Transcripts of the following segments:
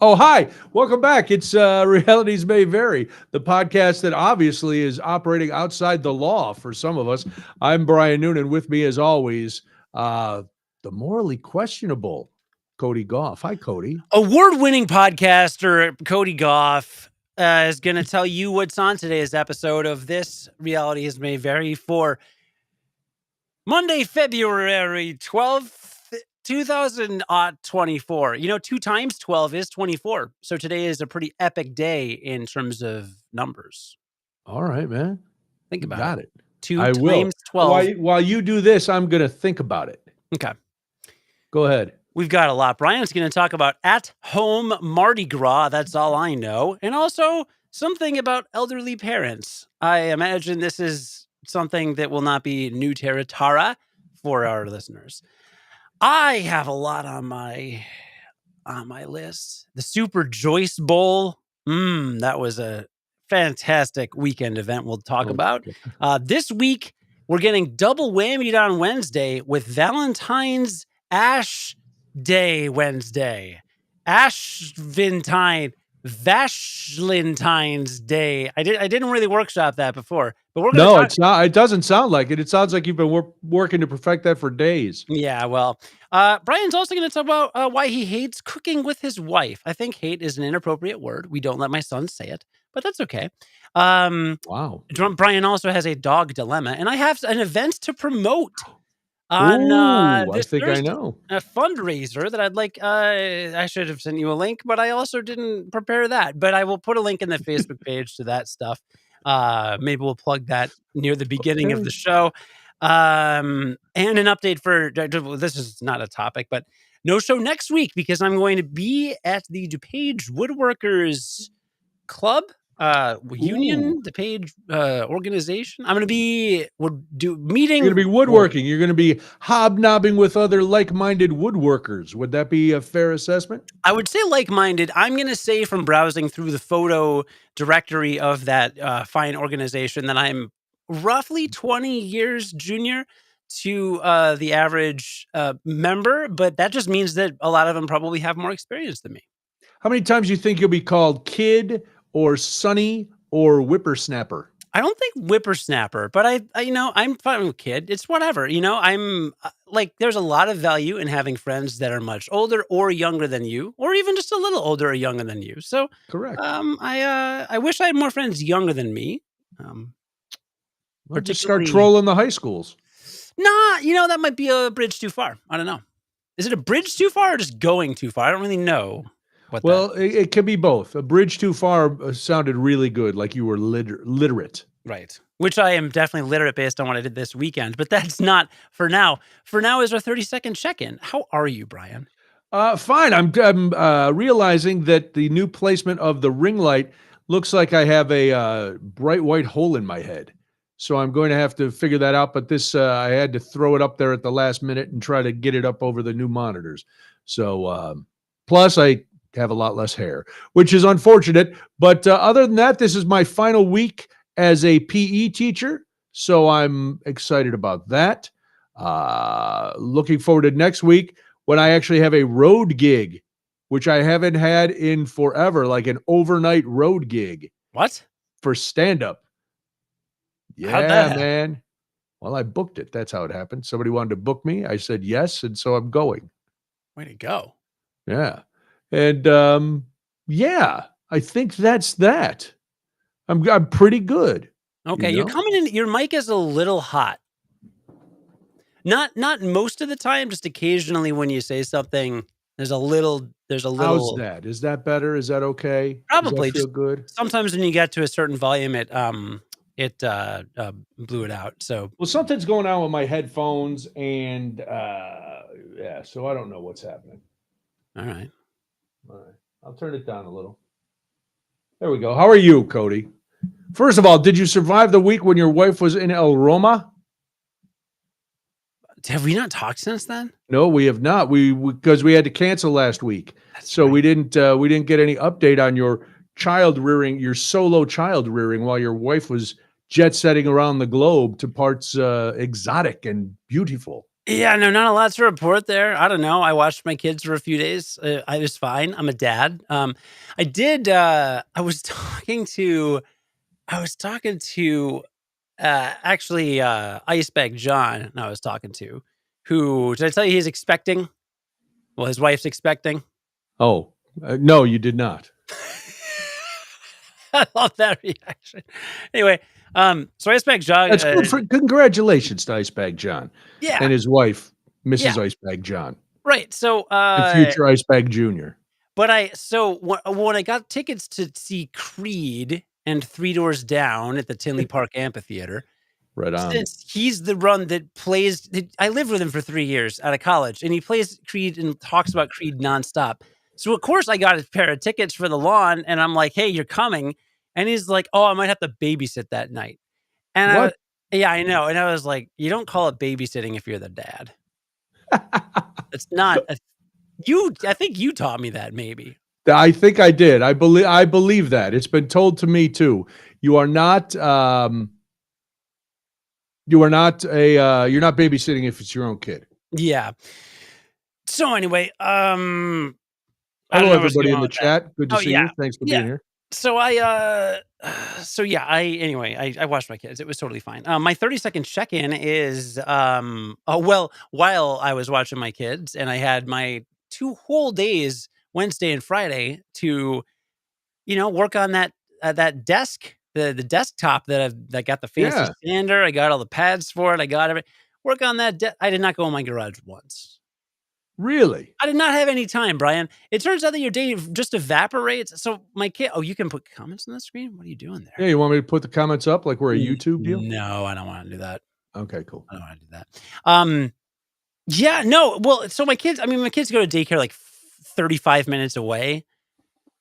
Oh, hi. Welcome back. It's Realities May Vary, the podcast that obviously is operating outside the law for some of us. I'm Brian Noonan. With me, as always, uh, the morally questionable Cody Gough. Hi, Cody. Award-winning podcaster Cody Gough is going to tell you what's on today's episode of This Realities May Vary for Monday, February 12th, 2024. 2 times 12 is 24. So today is a pretty epic day in terms of numbers. All right, man. Think about Got it. it. 2 I will. times 12. While you do this, I'm going to think about it. Okay. Go ahead. We've got a lot. Brian's going to talk about at-home Mardi Gras. That's all I know. And also something about elderly parents. I imagine this is something that will not be new territory for our listeners. I have a lot on my list. The Super Joyce Bowl. That was a fantastic weekend event we'll talk about. This week, we're getting double whammied on Wednesday with Valentine's Ash Day Wednesday. Vashlintine's Day. I didn't really workshop that before, but we're No, it's not. It doesn't sound like it. It sounds like you've been working to perfect that for days. Yeah, well, Brian's also going to talk about why he hates cooking with his wife. I think hate is an inappropriate word. We don't let my son say it, but that's okay. Wow. Brian also has a dog dilemma, and I have an event to promote on I this think Thursday. I know. A fundraiser that I'd like. I should have sent you a link, but I also didn't prepare that. But I will put a link in the Facebook page to that stuff. Maybe we'll plug that near the beginning of the show. And an update for this is not a topic, but no show next week because I'm going to be at the DuPage Woodworkers Club. Union, DuPage organization. I'm going to be meeting. You're going to be woodworking. You're going to be hobnobbing with other like-minded woodworkers. Would that be a fair assessment? I would say like-minded. I'm going to say from browsing through the photo directory of that fine organization that I'm roughly 20 years junior to the average member, but that just means that a lot of them probably have more experience than me. How many times do you think you'll be called kid or sonny or whippersnapper? I don't think whippersnapper, but I'm fine with kid. It's whatever. I'm like, there's a lot of value in having friends that are much older or younger than you, or even just a little older or younger than you. So correct. I wish I had more friends younger than me. Well, just start trolling the high schools. Nah, that might be a bridge too far. I don't know. Is it a bridge too far or just going too far? I don't really know. It can be both. A bridge too far sounded really good, like you were literate. Right. Which I am definitely literate based on what I did this weekend, but that's not for now. For now is our 30-second check-in. How are you, Brian? Fine. I'm realizing that the new placement of the ring light looks like I have a bright white hole in my head. So I'm going to have to figure that out. But I had to throw it up there at the last minute and try to get it up over the new monitors. So plus I have a lot less hair, which is unfortunate. But other than that, this is my final week as a PE teacher. So I'm excited about that. Looking forward to next week when I actually have a road gig, which I haven't had in forever, like an overnight road gig. What? For stand-up. Yeah, man. Well, I booked it. That's how it happened. Somebody wanted to book me. I said yes, and so I'm going. Way to go. Yeah. And I think that's that. I'm pretty good. Okay, you're coming in. Your mic is a little hot. Not most of the time, just occasionally when you say something, there's a little. How's that? Is that better? Is that okay? Probably. Does that feel good? Sometimes when you get to a certain volume, it blew it out. So something's going on with my headphones, and so I don't know what's happening. All right. I'll turn it down a little. There we go. How are you, Cody? First of all, did you survive the week when your wife was in El Roma? Have we not talked since then? No, we have not. Because we had to cancel last week. That's right. We didn't get any update on your solo child rearing while your wife was jet setting around the globe to parts exotic and beautiful. Yeah, no, not a lot to report there. I don't know. I watched my kids for a few days. I was fine. I'm a dad. I did. I was talking to. I was talking to. Actually, Icebag John. I was talking to. Who did I tell you he's expecting? Well, his wife's expecting. Oh, no, you did not. I love that reaction. Anyway, so Icebag John. That's good for congratulations to Icebag John Yeah, and his wife, yeah, Mrs. Icebag John, right. So, and future Icebag Jr. but when I got tickets to see Creed and Three Doors Down at the Tinley Park Amphitheater, Right on. since he's the run that plays I lived with him for 3 years out of college, and he plays Creed and talks about Creed nonstop. So, of course, I got a pair of tickets for the lawn, and I'm like, "Hey, you're coming?" And he's like, "Oh, I might have to babysit that night." And What? yeah, I know, and I was like, "You don't call it babysitting if you're the dad." It's not a I think you taught me that maybe. I think I did. I believe that. It's been told to me too. You are not you're not babysitting if it's your own kid. Yeah. So anyway, I don't Hello know where I was everybody in going the with that. chat. Good to Oh, see yeah. you. Thanks for Yeah. being here. So so yeah, I watched my kids. It was totally fine. My 30-second check-in is, oh, well, while I was watching my kids and I had my 2 whole days, Wednesday and Friday, to, work on that desk, the desktop that got the fancy Yeah, sander. I got all the pads for it. I got everything. Work on that. I did not go in my garage once. really. I did not have any time, Brian. It turns out that your day just evaporates. So my kid, oh, you can put comments on the screen. What are you doing Yeah, there? you want me to put the comments up like we're a YouTube deal? No, I don't want to do that. Okay, cool. I don't want to do that. Um, yeah, no. Well, so my kids go to daycare like 35 minutes away.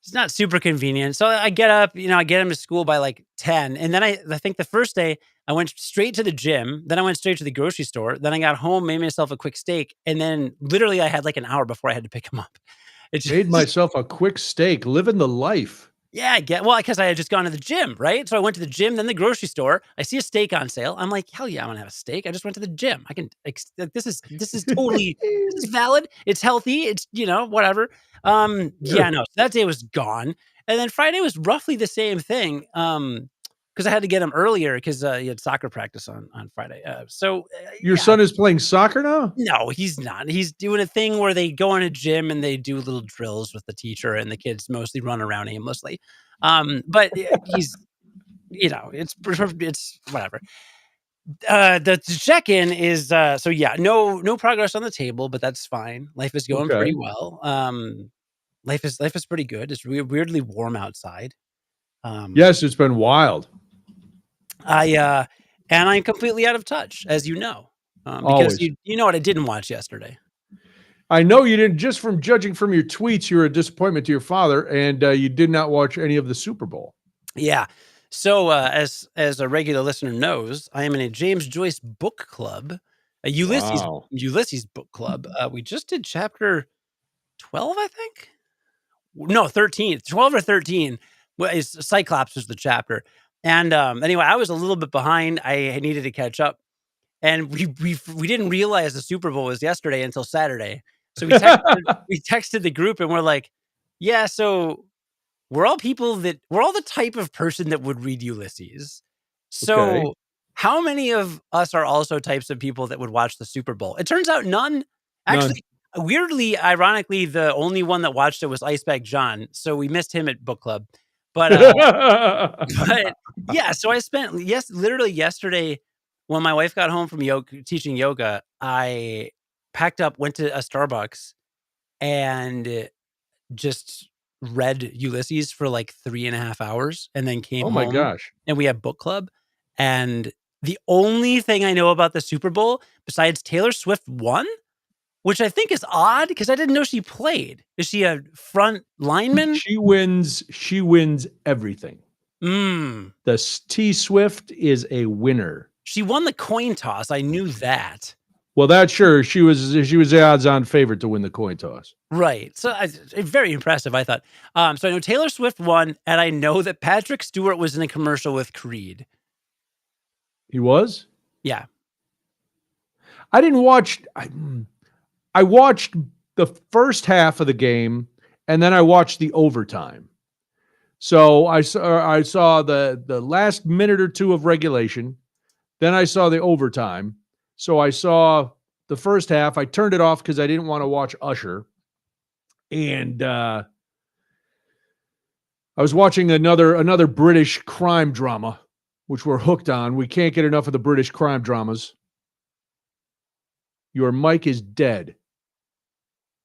It's not super convenient. So I get up, I get him to school by like 10. And then I think the first day I went straight to the gym. Then I went straight to the grocery store. Then I got home, made myself a quick steak. And then literally I had like an hour before I had to pick him up. It Made just, myself a quick steak, living the life. yeah, because I had just gone to the gym, right? So I went to the gym, then the grocery store. I see a steak on sale. I'm like, hell yeah, I want to have a steak. I just went to the gym. I can, like, this is totally, this is valid. It's healthy. It's, whatever. Yeah, Sure. no, so that day was gone. And then Friday was roughly the same thing. Because I had to get him earlier because he had soccer practice on Friday. Your Yeah, son is playing soccer now? no, he's not. He's doing a thing where they go in a gym and they do little drills with the teacher, and the kids mostly run around aimlessly. But he's, it's whatever. The check-in is so yeah, no progress on the table, but that's fine. Life is going pretty Okay. well. Life is pretty good. It's weirdly warm outside. Um, Yes, it's been wild. and I'm completely out of touch, as you know, because Always. you know what I didn't watch yesterday. I know you didn't, just from judging from your tweets, you're a disappointment to your father, and you did not watch any of the Super Bowl. Yeah. So, as a regular listener knows, I am in a James Joyce book club, a Wow. Ulysses book club. We just did chapter 12, I think. No, 13, 12 or 13. Well, is Cyclops was the chapter. And anyway, I was a little bit behind. I needed to catch up, and we didn't realize the Super Bowl was yesterday until Saturday. So we texted the group, and we're like, yeah, so we're all the type of person that would read Ulysses. Okay. So how many of us are also types of people that would watch the Super Bowl? It turns out none. None. Actually, weirdly, ironically, the only one that watched it was Icebag John. So we missed him at book club. But but yeah, so I spent literally yesterday when my wife got home from teaching yoga, I packed up, went to a Starbucks and just read Ulysses for like 3.5 hours and then came Oh my home gosh. and we had book club. And the only thing I know about the Super Bowl, besides Taylor Swift won, which I think is odd because I didn't know she played. Is she a front lineman? She wins everything. Mm. The T Swift is a winner. She won the coin toss. I knew that. Well, that's sure. She was the odds-on favorite to win the coin toss. Right. So very impressive, I thought. So I know Taylor Swift won, and I know that Patrick Stewart was in a commercial with Creed. He was? Yeah. I didn't watch. I watched the first half of the game, and then I watched the overtime. So I saw the last minute or two of regulation. Then I saw the overtime. So I saw the first half. I turned it off because I didn't want to watch Usher, and I was watching another British crime drama, which we're hooked on. We can't get enough of the British crime dramas. Your mic is dead.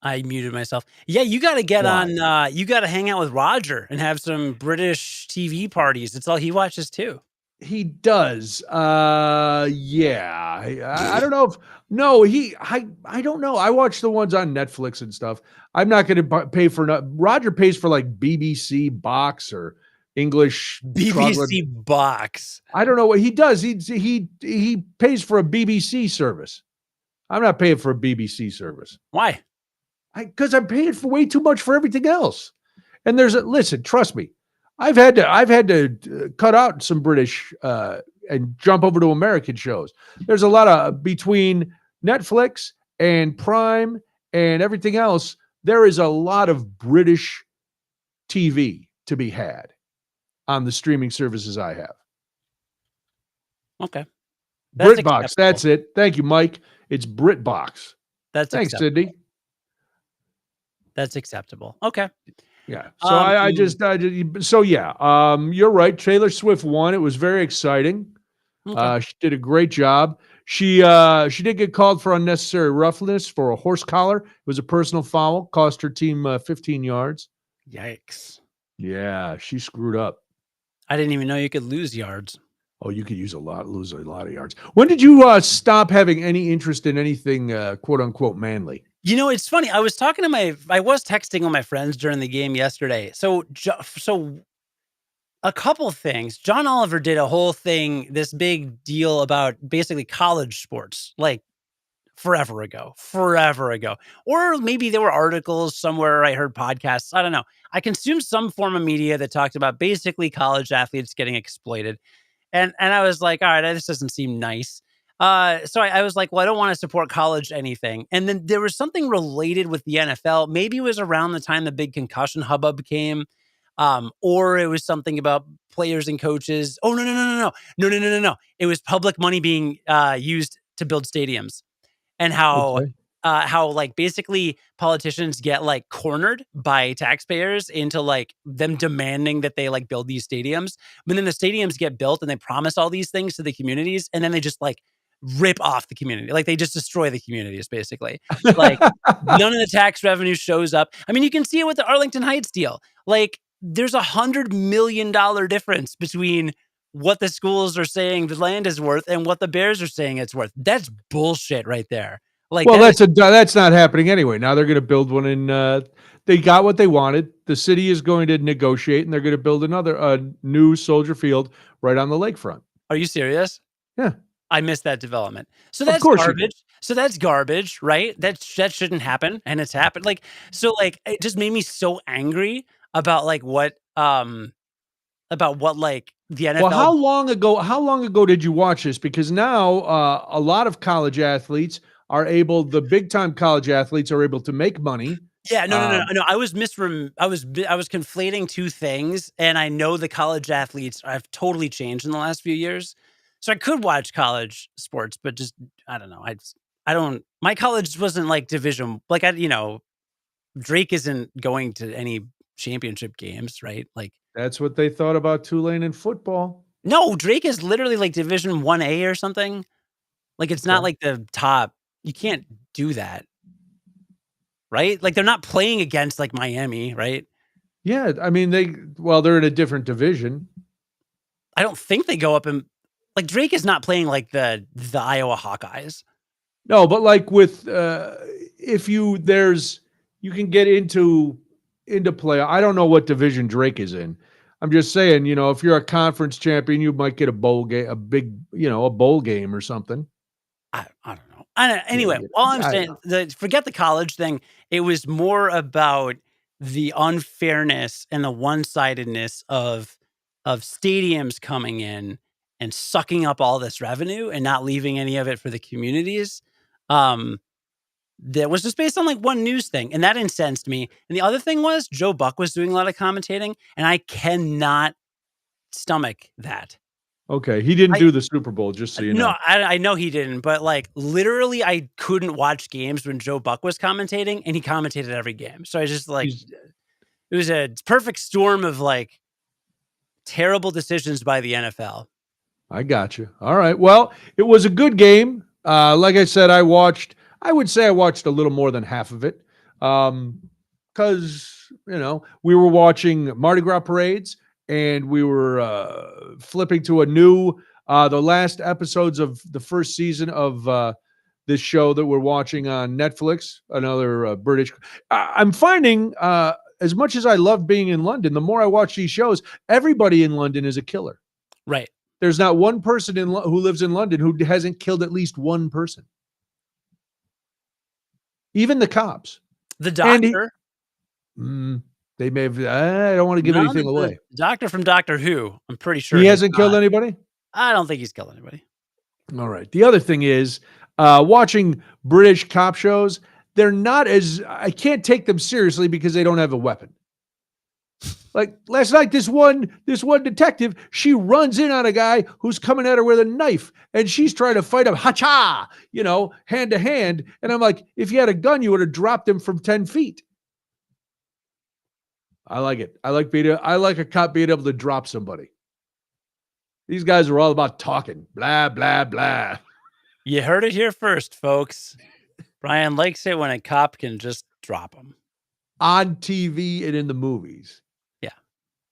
I muted myself. Yeah, you got to get Why? on. You got to hang out with Roger and have some British TV parties. It's all he watches too. He does. Yeah. I don't know if no. I don't know. I watch the ones on Netflix and stuff. I'm not going to pay for. Roger pays for like BBC Box or English Trotwood. BBC box. I don't know what he does. He pays for a BBC service. I'm not paying for a BBC service. Why? Because I'm paying for way too much for everything else. And listen, trust me, I've had to cut out some British and jump over to American shows. There's a lot of between Netflix and Prime and everything else. There is a lot of British TV to be had on the streaming services I have. Okay. That's BritBox, acceptable. that's it. Thank you, Mike. It's BritBox. That's Thanks, acceptable. Sydney. That's acceptable. Okay. Yeah. So you're right. Taylor Swift won. It was very exciting. Okay. She did a great job. She did get called for unnecessary roughness for a horse collar. It was a personal foul, cost her team 15 yards. Yikes. Yeah, she screwed up. I didn't even know you could lose yards. Oh, you could lose a lot of yards. When did you stop having any interest in anything quote unquote manly? You know, it's funny. I was texting with my friends during the game yesterday. So a couple things. John Oliver did a whole thing, this big deal about basically college sports, like forever ago. Or maybe there were articles somewhere. I heard podcasts. I don't know. I consumed some form of media that talked about basically college athletes getting exploited. And I was like, all right, this doesn't seem nice. So I was like, well, I don't want to support college anything. And then there was something related with the NFL. Maybe it was around the time the big concussion hubbub came. Or it was something about players and coaches. Oh, no. It was public money being used to build stadiums, and Okay. how like basically politicians get like cornered by taxpayers into like them demanding that they like build these stadiums. But then the stadiums get built and they promise all these things to the communities, and then they just like rip off the community. Like they just destroy the communities basically. Like none of the tax revenue shows up. I mean, you can see it with the Arlington Heights deal. Like there's $100 million difference between what the schools are saying the land is worth and what the Bears are saying it's worth. That's bullshit right there. Like Well, that is that's not happening anyway. Now they're going to build one in. They got what they wanted. The city is going to negotiate, and they're going to build another new Soldier Field right on the lakefront. Are you serious? Yeah, I missed that development. So of that's course you did. garbage. So that's garbage, right? That shouldn't happen, and it's happened. Like so, like it just made me so angry about like what like the NFL. Well, how long ago did you watch this? Because now a lot of college athletes are able. The big time college athletes are able to make money. Yeah, no. Um, I was conflating two things, and I know the college athletes have totally changed in the last few years. So I could watch college sports, but just I don't know. I don't. My college wasn't like division. Like Drake isn't going to any championship games, right? Like that's what they thought about Tulane in football. no, Drake is literally like Division 1A or something. Like it's not Okay. like the top. You can't do that. Right? Like they're not playing against like Miami, right? Yeah, I mean they're in a different division. I don't think they go up and like Drake is not playing like the Iowa Hawkeyes. No, but like with if you can get into play. I don't know what division Drake is in. I'm just saying, if you're a conference champion, you might get a bowl game, a bowl game or something. I don't know. Anyway, Yeah, all I'm I saying, forget the college thing. It was more about the unfairness and the one-sidedness of stadiums coming in and sucking up all this revenue and not leaving any of it for the communities. That was just based on like one news thing, and that incensed me. And the other thing was Joe Buck was doing a lot of commentating, and I cannot stomach that. Okay, he didn't I do the Super Bowl, just so you no, know. I know he didn't, but like literally, I couldn't watch games when Joe Buck was commentating, and he commentated every game. So I just like He's it was a perfect storm of like terrible decisions by the NFL. I got you. All right. Well, it was a good game. Like I said, I would say I watched a little more than half of it. Because, we were watching Mardi Gras parades and we were flipping to the last episodes of the first season of this show that we're watching on Netflix, another British. I'm finding, as much as I love being in London, the more I watch these shows, everybody in London is a killer. Right. There's not one person who lives in London who hasn't killed at least one person. Even the cops. The doctor. They may have. I don't want to give anything away. The doctor from Doctor Who. I'm pretty sure He hasn't killed anybody? I don't think he's killed anybody. All right. The other thing is, watching British cop shows, they're not I can't take them seriously because they don't have a weapon. Like last night, this one detective, she runs in on a guy who's coming at her with a knife, and she's trying to fight him, ha-cha, hand to hand. And I'm like, if you had a gun, you would have dropped him from 10 feet. I like it. I like a cop being able to drop somebody. These guys are all about talking, blah, blah, blah. You heard it here first, folks. Brian likes it when a cop can just drop him. On TV and in the movies. Yeah.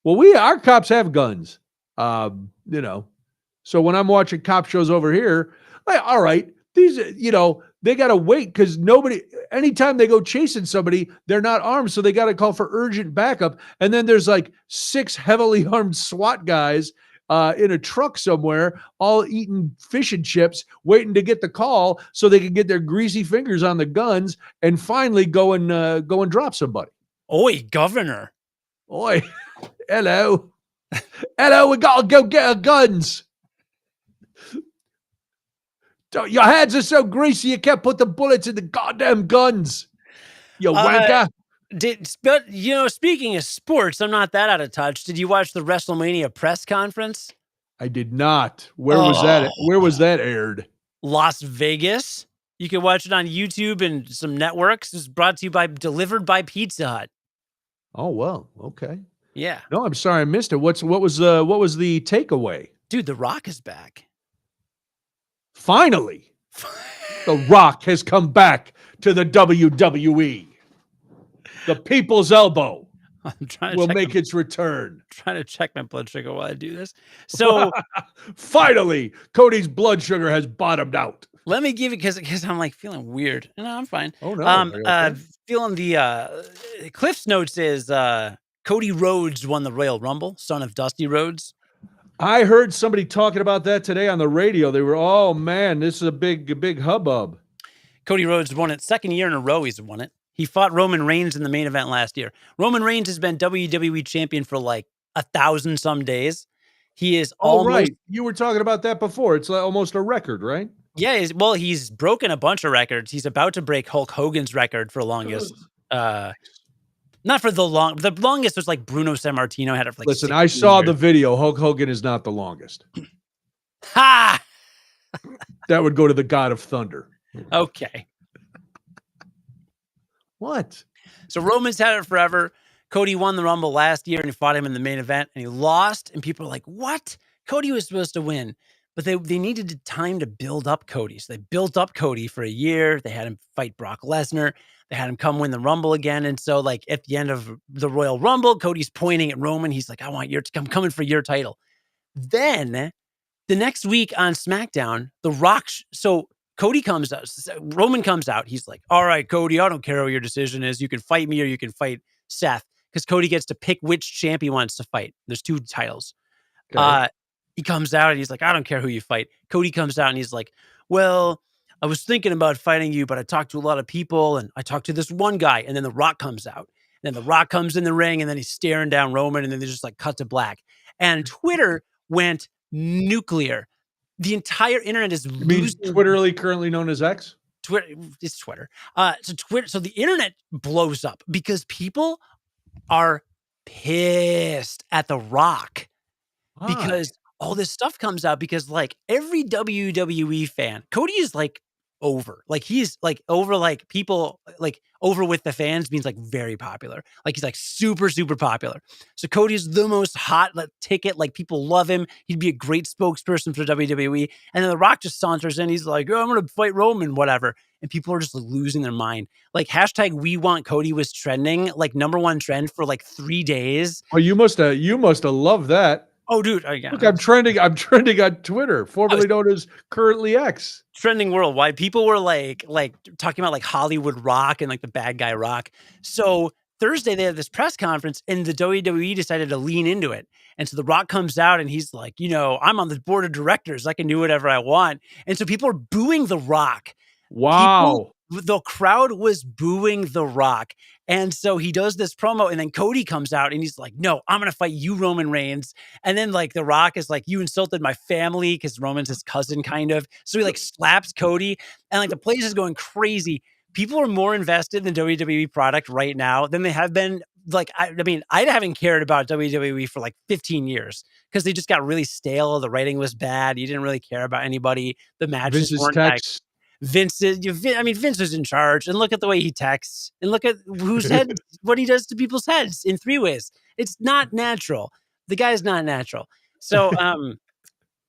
Well, our cops have guns, So when I'm watching cop shows over here, like, all right, these, they got to wait because anytime they go chasing somebody, they're not armed. So they got to call for urgent backup. And then there's like 6 heavily armed SWAT guys in a truck somewhere, all eating fish and chips, waiting to get the call so they can get their greasy fingers on the guns and finally go and drop somebody. Oi, governor. Oi, hello. Hello, we got to go get our guns. Your hands are so greasy you can't put the bullets in the goddamn guns. You wanker. But speaking of sports, I'm not that out of touch. Did you watch the WrestleMania press conference? I did not. Where was that? Where was that aired? Las Vegas. You can watch it on YouTube and some networks. It's delivered by Pizza Hut. Oh well, okay. Yeah. No, I'm sorry I missed it. What was the takeaway? Dude, The Rock is back. Finally, The Rock has come back to the WWE. The people's elbow will make its return. I'm trying to check my blood sugar while I do this. So finally, Cody's blood sugar has bottomed out. Let me give it because I'm like feeling weird. No, I'm fine. Oh no. Okay? Feeling the Cliff's Notes is Cody Rhodes won the Royal Rumble, son of Dusty Rhodes. I heard somebody talking about that today on the radio. They were, oh man, this is a big hubbub. Cody Rhodes won it. Second year in a row he's won it. He fought Roman Reigns in the main event last year. Roman Reigns has been WWE champion for like 1,000 some days. He is right. You were talking about that before. It's like almost a record, right? Yeah. He's broken a bunch of records. He's about to break Hulk Hogan's record for longest. Not for the longest was like Bruno Sammartino had it for like. Listen, I saw the video. Hulk Hogan is not the longest. Ha! That would go to the God of Thunder. Okay. What? So Roman's had it forever. Cody won the Rumble last year and he fought him in the main event and he lost. And people are like, what? Cody was supposed to win. But they needed time to build up Cody. So they built up Cody for a year. They had him fight Brock Lesnar. They had him come win the Rumble again. And so like at the end of the Royal Rumble, Cody's pointing at Roman. He's like, I'm coming for your title. Then the next week on SmackDown, The Rock. So Cody comes out. Roman comes out. He's like, all right, Cody, I don't care what your decision is. You can fight me or you can fight Seth. Because Cody gets to pick which champ he wants to fight. There's 2 titles. Okay. He comes out and he's like, I don't care who you fight. Cody comes out and he's like, well, I was thinking about fighting you, but I talked to a lot of people and I talked to this one guy. And then The Rock comes out. And then The Rock comes in the ring and then he's staring down Roman and then they just like cut to black. And Twitter went nuclear. The entire internet is losing. Twitterly currently known as X? Twitter. It's Twitter. So the internet blows up because people are pissed at The Rock Why? because all this stuff comes out because like every WWE fan, Cody is like over. Like he's like over like people like over with the fans means like very popular. Like he's like super, super popular. So Cody's the most hot like, ticket. Like people love him. He'd be a great spokesperson for WWE. And then The Rock just saunters in. He's like, oh, I'm going to fight Roman, whatever. And people are just losing their mind. Like hashtag we want Cody was trending, like #1 trend for like 3 days. Oh, you must have loved that. Oh, dude. Oh, yeah. Look, I'm trending on Twitter, I was formerly known as currently X. trending worldwide. People were like talking about like Hollywood Rock and like the bad guy Rock. So Thursday they had this press conference and the WWE decided to lean into it. And so The Rock comes out and he's like, I'm on the board of directors. I can do whatever I want. And so people are booing The Rock. Wow. The crowd was booing The Rock. And so he does this promo and then Cody comes out and he's like, no, I'm going to fight you, Roman Reigns. And then like The Rock is like, you insulted my family because Roman's his cousin kind of. So he like slaps Cody and like the place is going crazy. People are more invested in the WWE product right now than they have been. Like, I mean, I haven't cared about WWE for like 15 years because they just got really stale. The writing was bad. You didn't really care about anybody. The matches Vince's weren't that text. Vince is in charge, and look at the way he texts, and look at what he does to people's heads in 3 ways. It's not natural. The guy's not natural. So,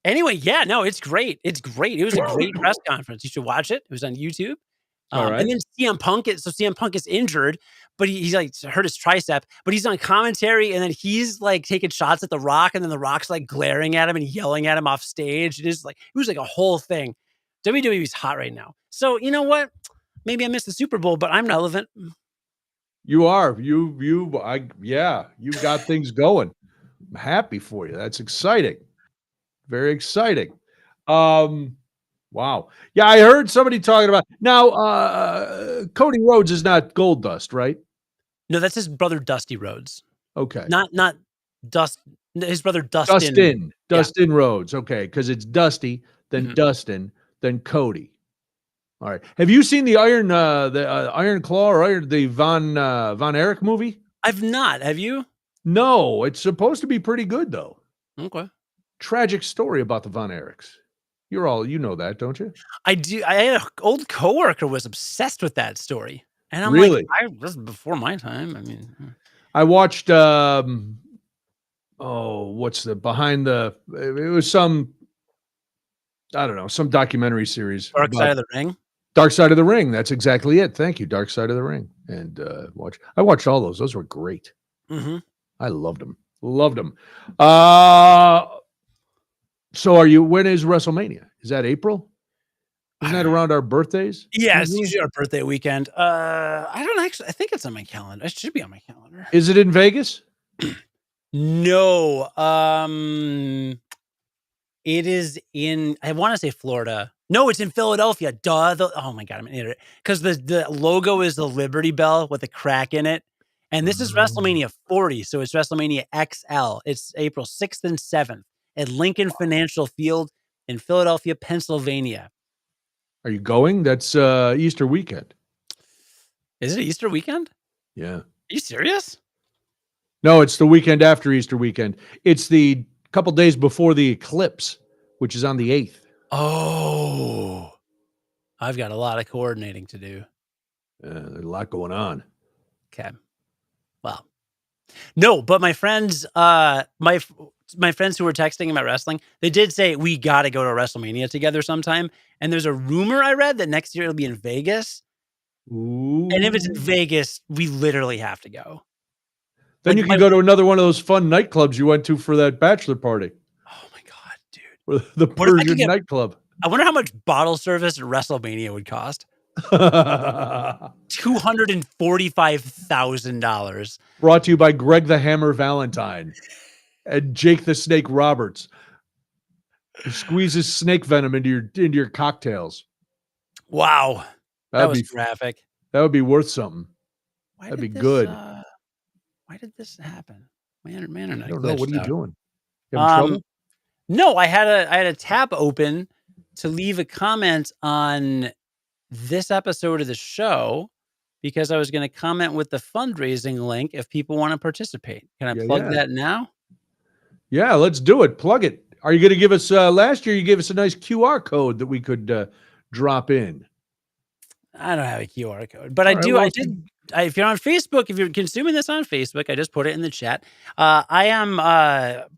anyway, yeah, no, it's great. It's great. It was a great press conference. You should watch it. It was on YouTube. All And right. then CM Punk is injured, but he's like hurt his tricep, but he's on commentary, and then he's like taking shots at The Rock, and then The Rock's like glaring at him and yelling at him off stage. It was like a whole thing. WWE's hot right now. So you know what? Maybe I missed the Super Bowl, but I'm relevant. You are. You've got things going. I'm happy for you. That's exciting. Very exciting. Wow. Yeah, I heard somebody talking about now. Cody Rhodes is not Gold Dust, right? No, that's his brother Dusty Rhodes. Okay. Not Dust. His brother Dustin. Yeah. Dustin Rhodes. Okay, because it's Dusty, then Dustin, then Cody. All right. Have you seen the Iron Claw or the Von Erich movie? I've not. Have you? No, it's supposed to be pretty good though. Okay. Tragic story about the Von Erichs. You know that, don't you? I do. I had an old coworker was obsessed with that story, and I'm Really? like, this is before my time. I mean, I watched. What's the behind the? It was some. I don't know, some documentary series. Dark Side of the Ring. Dark Side of the Ring. That's exactly it. Thank you, Dark Side of the Ring. And I watched all those. Those were great. Mm-hmm. I loved them. Loved them. So when is WrestleMania? Is that April? Isn't that around our birthdays? Yeah, it's usually our birthday weekend. I don't actually. I think it's on my calendar. It should be on my calendar. Is it in Vegas? No. It is in. I want to say Florida. No, it's in Philadelphia. Duh. Oh my god, I'm an idiot. Because the logo is the Liberty Bell with a crack in it, and this is WrestleMania 40, so it's WrestleMania XL. It's April 6th and 7th at Lincoln Financial Field in Philadelphia, Pennsylvania. Are you going? That's Easter weekend. Is it Easter weekend? Yeah. Are you serious? No, it's the weekend after Easter weekend. It's the couple days before the eclipse, which is on the 8th. Oh, I've got a lot of coordinating to do. There's a lot going on. Okay. Well, no, but my friends, my friends who were texting about wrestling, they did say we got to go to WrestleMania together sometime. And there's a rumor I read that next year it'll be in Vegas. Ooh. And if it's in Vegas, we literally have to go. Then you can go to another one of those fun nightclubs you went to for that bachelor party. Oh my god, dude! Or the Persian nightclub. I wonder how much bottle service at WrestleMania would cost. $245,000. Brought to you by Greg the Hammer Valentine and Jake the Snake Roberts. He squeezes snake venom into your cocktails. Wow, that was graphic. That would be worth something. That'd be good. Why did this happen? Man, I don't know. What are you doing? You having trouble? No, I had a tab open to leave a comment on this episode of the show because I was going to comment with the fundraising link if people want to participate. Can I plug Yeah. that now? Yeah, let's do it. Plug it. Are you going to give us last year you gave us a nice QR code that we could drop in? I don't have a QR code, but All right, I well, did. If you're on Facebook, if you're consuming this on Facebook, I just put it in the chat. I am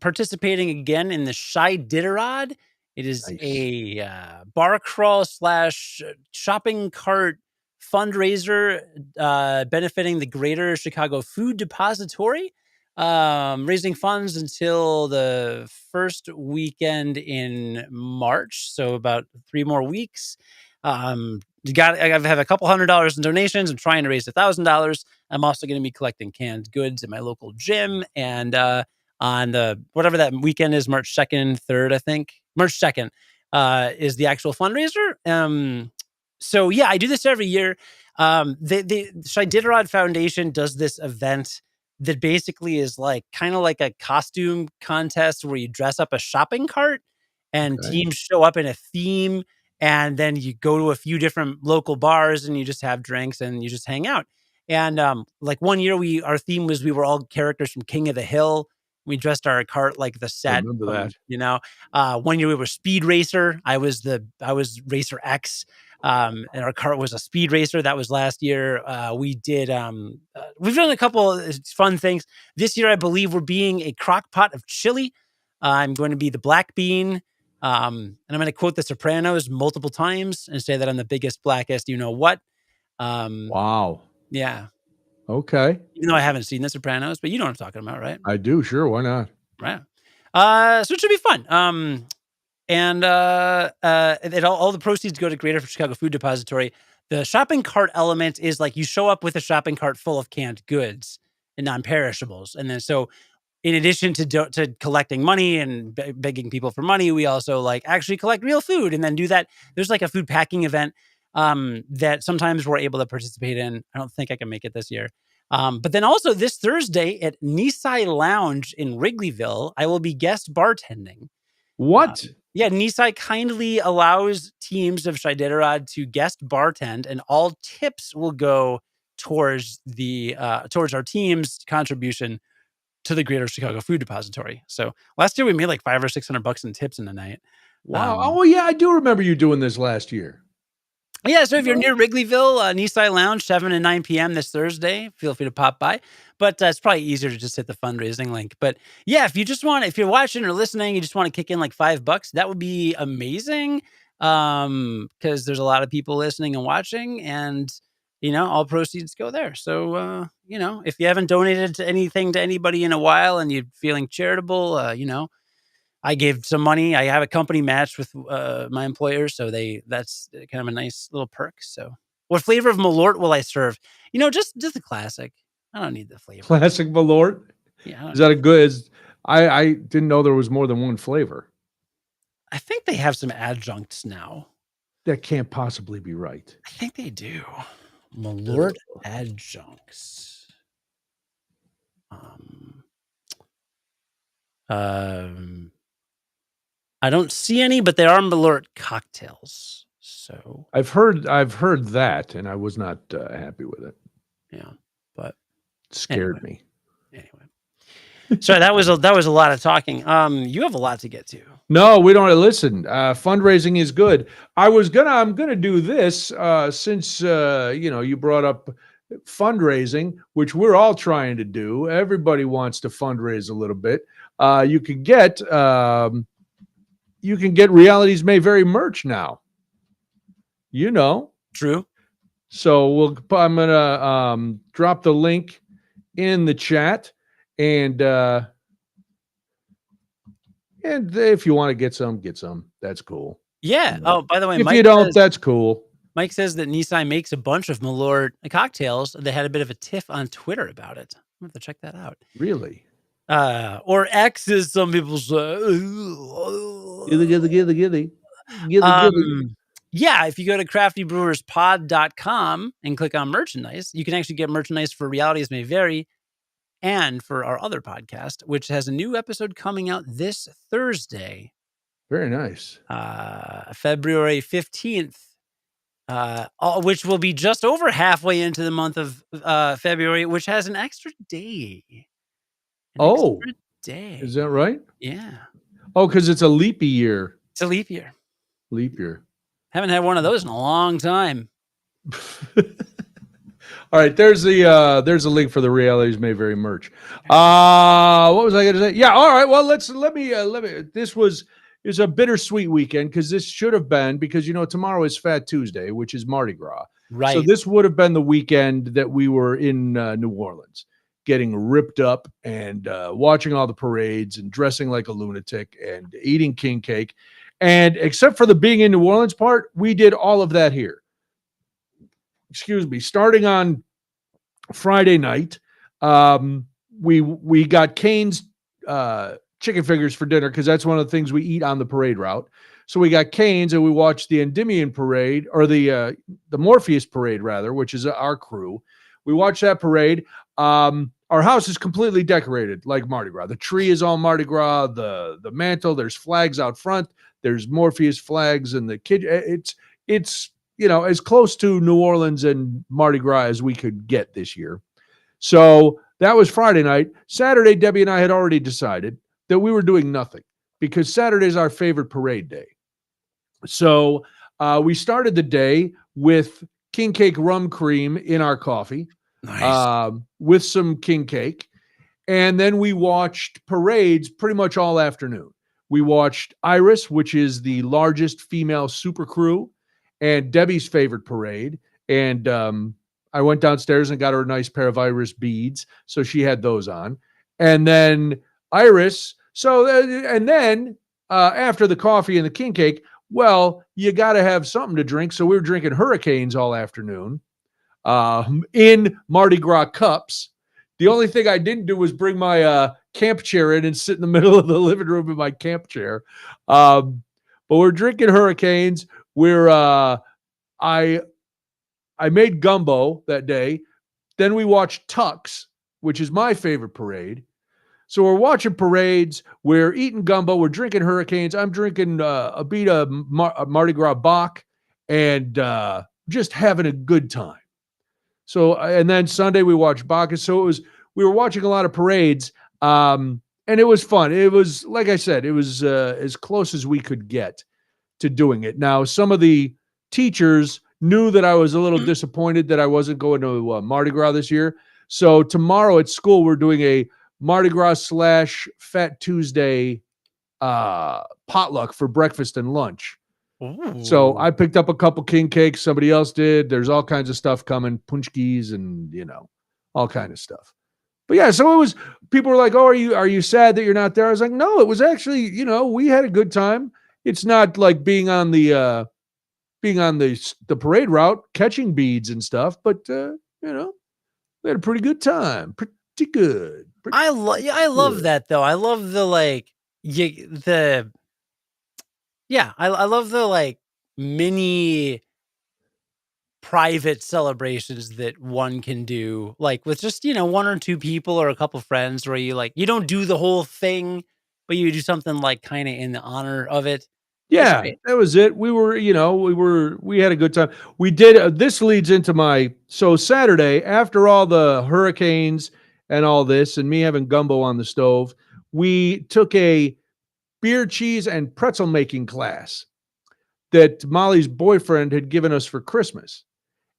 participating again in the Shy Diderod. It is nice. a bar crawl slash shopping cart fundraiser benefiting the Greater Chicago Food Depository, raising funds until the first weekend in March. So about 3 more weeks. I have a couple $100 in donations. I'm trying to raise $1,000. I'm also going to be collecting canned goods at my local gym. And on the whatever that weekend is, March 2nd, 3rd, I think. March 2nd is the actual fundraiser. So yeah, I do this every year. The Shiditarod Foundation does this event that basically is like kind of like a costume contest where you dress up a shopping cart and Okay. teams show up in a theme, and then you go to a few different local bars and you just have drinks and you just hang out. And like one year our theme was we were all characters from King of the Hill. We dressed our cart like the I set remember from, that. one year we were Speed Racer. I was Racer X. And our cart was a speed racer. That was last year. We've done a couple of fun things this year. I believe we're being a crock pot of chili. I'm going to be the black bean. And I'm going to quote The Sopranos multiple times and say that I'm the biggest, blackest, you know what. Wow. Yeah. Okay. Even though I haven't seen The Sopranos, but you know what I'm talking about, right? I do. Sure. Why not? Right. So it should be fun. And all the proceeds go to Greater Chicago Food Depository. The shopping cart element is like you show up with a shopping cart full of canned goods and non-perishables. And then so in addition to collecting money and begging people for money, we also like actually collect real food and then do that. There's like a food packing event that sometimes we're able to participate in. I don't think I can make it this year. But then also this Thursday at Nisai Lounge in Wrigleyville, I will be guest bartending. What? Yeah, Nisai kindly allows teams of Shiditarod to guest bartend, and all tips will go towards towards our team's contribution to the Greater Chicago Food Depository. So last year we made like $500 or $600 in tips in the night. Wow. Oh yeah, I do remember you doing this last year. Yeah, so if you're near Wrigleyville, Nisai Lounge, 7 to 9 p.m. this Thursday, feel free to pop by. But it's probably easier to just hit the fundraising link. But yeah, if you're watching or listening, you just want to kick in like $5, that would be amazing. Because there's a lot of people listening and watching, and all proceeds go there. So if you haven't donated to anything to anybody in a while and you're feeling charitable, I gave some money. I have a company match with my employer, so that's kind of a nice little perk. So, what flavor of Malort will I serve? Just the classic. I don't need the flavor. Classic Malort. Yeah, Is that a good? I didn't know there was more than one flavor. I think they have some adjuncts now. That can't possibly be right. I think they do. Malort adjuncts. I don't see any, but there are Malort cocktails. So I've heard that, and I was not happy with it. Yeah, but it scared me. Anyway, sorry, that was a lot of talking. You have a lot to get to. No, we don't listen. Fundraising is good. I'm gonna do this since you brought up fundraising, which we're all trying to do. Everybody wants to fundraise a little bit. You can get Realities May Vary merch now. True. So I'm gonna drop the link in the chat, and if you want to get some, That's cool. Yeah. Oh, by the way, if you don't, that's cool. Mike says that Nisai makes a bunch of Malort cocktails. They had a bit of a tiff on Twitter about it. I'm going to have to check that out. Really? Or X, as some people say. Gilly. Yeah, if you go to craftybrewerspod.com and click on merchandise, you can actually get merchandise for Realities May Vary and for our other podcast, which has a new episode coming out this Thursday. Very nice. February 15th. which will be just over halfway into the month of February, which has an extra day. An Oh, extra is that day. right? Yeah. Oh, because it's a leapy year. It's a leap year. Leap year. Haven't had one of those in a long time. All right, there's a link for the Realities May Vary merch. What was I going to say? Yeah, all right. Well, let me. This is a bittersweet weekend because this should have been, because tomorrow is Fat Tuesday, which is Mardi Gras. So Right. this would have been the weekend that we were in New Orleans, getting ripped up and watching all the parades and dressing like a lunatic and eating king cake. And except for the being in New Orleans part, we did all of that here. Excuse me. Starting on Friday night, we got Cane's chicken fingers for dinner because that's one of the things we eat on the parade route. So we got Cane's and we watched the Endymion parade, or the Morpheus parade rather, which is our crew. We watched that parade. Our house is completely decorated like Mardi Gras. The tree is all Mardi Gras. The mantle. There's flags out front. There's Morpheus flags, and the kid. It's as close to New Orleans and Mardi Gras as we could get this year. So that was Friday night. Saturday, Debbie and I had already decided that we were doing nothing because Saturday is our favorite parade day. So we started the day with king cake rum cream in our coffee, Nice. with some king cake. And then we watched parades pretty much all afternoon. We watched Iris, which is the largest female super crew, and Debbie's favorite parade. And I went downstairs and got her a nice pair of Iris beads. So she had those on. And then Iris. And then after the coffee and the king cake, well, you got to have something to drink. So we were drinking Hurricanes all afternoon in Mardi Gras cups. The only thing I didn't do was bring my camp chair in and sit in the middle of the living room in my camp chair. But we're drinking Hurricanes. I made gumbo that day. Then we watched Tux, which is my favorite parade. So we're watching parades. We're eating gumbo. We're drinking Hurricanes. I'm drinking a beat of Mardi Gras Bach and just having a good time. So, and then Sunday we watched Bacchus. So we were watching a lot of parades, and it was fun. It was, like I said, it was as close as we could get to doing it. Now, some of the teachers knew that I was a little disappointed that I wasn't going to Mardi Gras this year. So tomorrow at school, we're doing a Mardi Gras / Fat Tuesday potluck for breakfast and lunch. So I picked up a couple king cakes. Somebody else did. There's all kinds of stuff coming, punchkis and all kind of stuff. But yeah, so it was. People were like, "Oh, are you sad that you're not there?" I was like, "No, it was actually, we had a good time. It's not like being on the parade route, catching beads and stuff, but we had a pretty good time. Pretty good. I love that though. I love the I love the mini private celebrations that one can do, like with just one or two people or a couple friends, where you don't do the whole thing, but you do something kind of in the honor of it. That's Yeah, great. that was it. We had a good time. We did. This leads into so Saturday, after all the hurricanes and all this, and me having gumbo on the stove, we took a beer, cheese, and pretzel making class that Molly's boyfriend had given us for Christmas.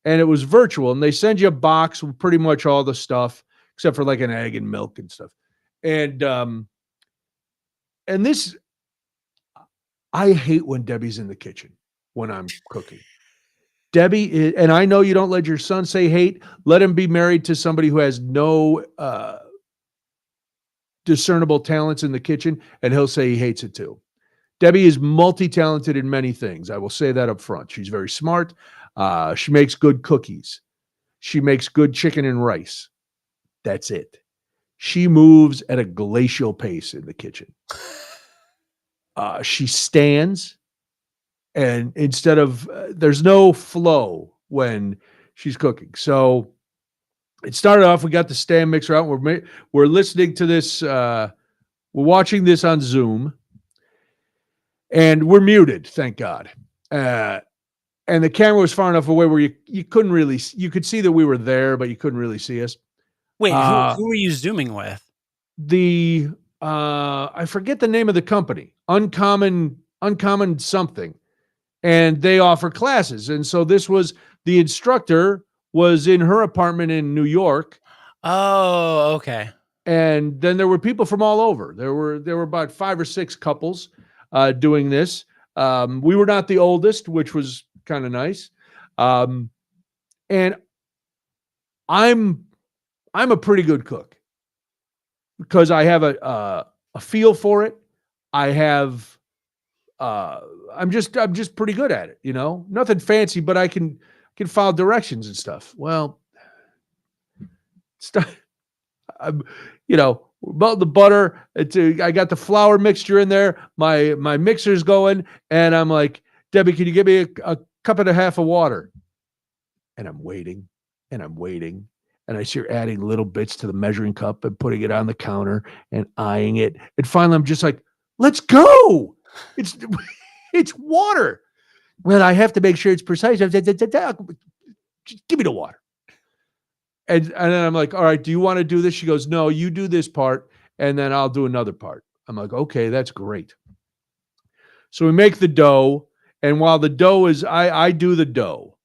And it was virtual. And they send you a box with pretty much all the stuff, except for like an egg and milk and stuff. And this, I hate when Debbie's in the kitchen when I'm cooking. Debbie, and I know you don't let your son say hate. Let him be married to somebody who has no discernible talents in the kitchen, and he'll say he hates it too. Debbie is multi-talented in many things. I will say that up front. She's very smart. She makes good cookies. She makes good chicken and rice. That's it. She moves at a glacial pace in the kitchen. She stands, and instead of there's no flow when she's cooking. So it started off. We got the stand mixer out. We're listening to this. We're watching this on Zoom, and we're muted. Thank God. and the camera was far enough away where you couldn't really, you could see that we were there, but you couldn't really see us. Wait, Uh, who were you zooming with? the I forget the name of the company, uncommon something, and they offer classes. And so this was the instructor was in her apartment in New York, Oh, okay. and then there were people from all over. There were about 5 or 6 couples doing this. We were not the oldest, which was kind of nice. Um, and I'm I'm a pretty good cook because I have a feel for it. I have I'm just pretty good at it, Nothing fancy, but I can follow directions and stuff. Well, stuff I'm, about the butter. I got the flour mixture in there. My mixer's going, and I'm like, Debbie, can you give me a cup and a half of water? And I'm waiting, and I'm waiting, and I see her adding little bits to the measuring cup and putting it on the counter and eyeing it. And finally, I'm just like, let's go. It's it's water. Well, I have to make sure it's precise. Just give me the water. And then I'm like, all right, do you want to do this? She goes, no, you do this part, and then I'll do another part. I'm like, okay, that's great. So we make the dough, and while the dough is, I do the dough.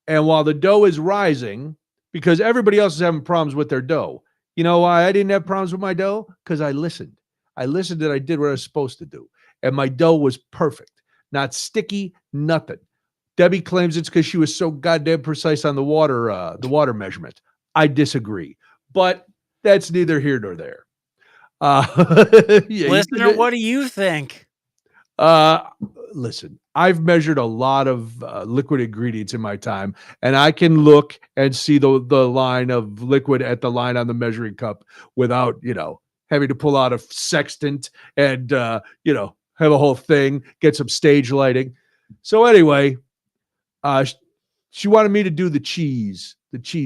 And while the dough is rising, because everybody else is having problems with their dough. You know why I didn't have problems with my dough? Because I listened. I listened and I did what I was supposed to do. And my dough was perfect. Not sticky, nothing. Debbie claims it's because she was so goddamn precise on the water measurement. I disagree, but that's neither here nor there. Yeah, Listener, what do you think? uh, listen, I've measured a lot of liquid ingredients in my time, and I can look and see the line of liquid at the line on the measuring cup without, having to pull out a sextant and, have a whole thing, get some stage lighting. So anyway, she wanted me to do the cheese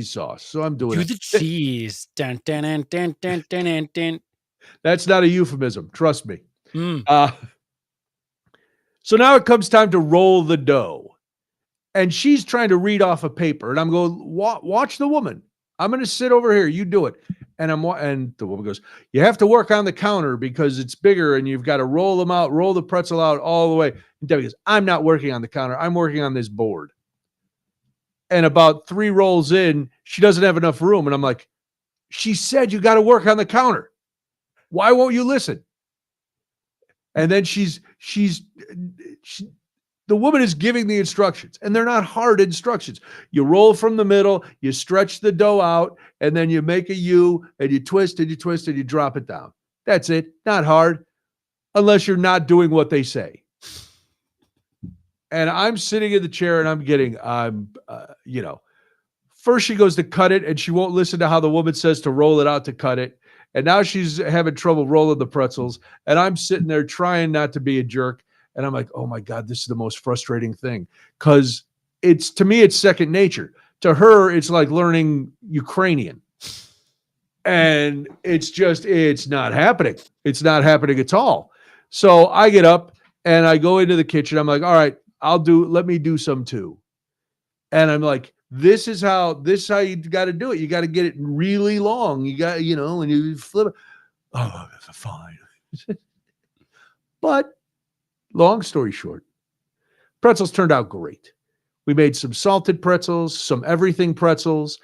sauce. So I'm doing Do it. the cheese. Dun, dun, dun, dun, dun, dun, dun, dun. That's not a euphemism. Trust me. Mm. So now it comes time to roll the dough. And she's trying to read off a paper. And I'm going, watch the woman. I'm going to sit over here. You do it. And the woman goes, you have to work on the counter because it's bigger and you've got to roll them out, roll the pretzel out all the way. And Debbie goes, I'm not working on the counter. I'm working on this board. And about 3 rolls in, she doesn't have enough room. And I'm like, she said you got to work on the counter. Why won't you listen? And then the woman is giving the instructions, and they're not hard instructions. You roll from the middle, you stretch the dough out, and then you make a U, and you twist and you twist and you drop it down. That's it. Not hard, unless you're not doing what they say. And I'm sitting in the chair, and first she goes to cut it, and she won't listen to how the woman says to roll it out to cut it. And now she's having trouble rolling the pretzels. And I'm sitting there trying not to be a jerk. And I'm like, oh my God, this is the most frustrating thing. Because to me, it's second nature. To her, it's like learning Ukrainian. And it's not happening. It's not happening at all. So I get up and I go into the kitchen. I'm like, all right, let me do some too. And I'm like, this is how you got to do it. You got to get it really long. You got, when you flip it. Oh, fine. But long story short, pretzels turned out great. We made some salted pretzels, some everything pretzels.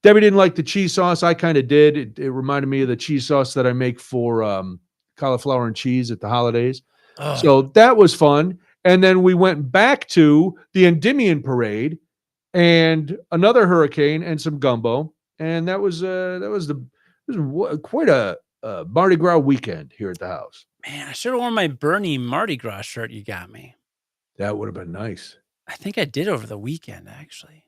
Debbie didn't like the cheese sauce. I kind of did. It reminded me of the cheese sauce that I make for cauliflower and cheese at the holidays. Oh. So that was fun. And then we went back to the Endymion Parade and another hurricane and some gumbo. And that was quite a Mardi Gras weekend here at the house. Man, I should have worn my Bernie Mardi Gras shirt you got me. That would have been nice. I think I did over the weekend, actually.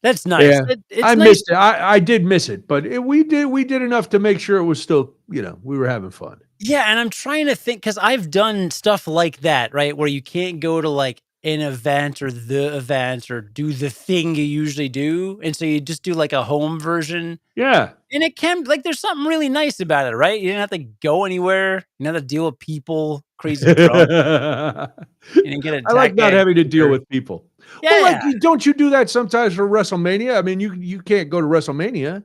That's nice. Yeah, I nice. missed it. I did miss it, but we did enough to make sure it was still, we were having fun. Yeah, and I'm trying to think, because I've done stuff like that, right? Where you can't go to like an event or the event or do the thing you usually do. And so you just do like a home version. Yeah. And it can, like, there's something really nice about it, right? You didn't have to go anywhere. You didn't have to deal with people, crazy drunk. I You didn't get like attacked by not a having to deal gator. with people. Well, like, Yeah. don't you do that sometimes for WrestleMania? I mean, you can't go to WrestleMania,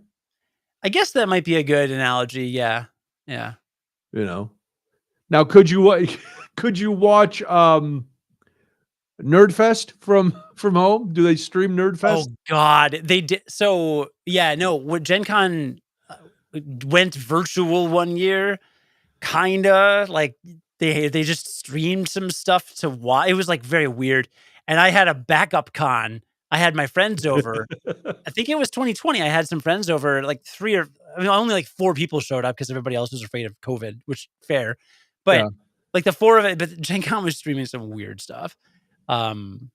I guess that might be a good analogy. Yeah. Yeah. you know. Now, could you watch Nerdfest from home? Do they stream Nerdfest? Oh god, they did. So, yeah, no, what Gen Con went virtual one year, kinda, like, they just streamed some stuff to watch. It was, like, very weird, and I had a backup con. I had my friends over. I think it was 2020. I had some friends over, like, 3 or I mean, only, like, 4 people showed up because everybody else was afraid of COVID, which fair. But, Yeah. like, the 4 of it, but Gen Con was streaming some weird stuff. Um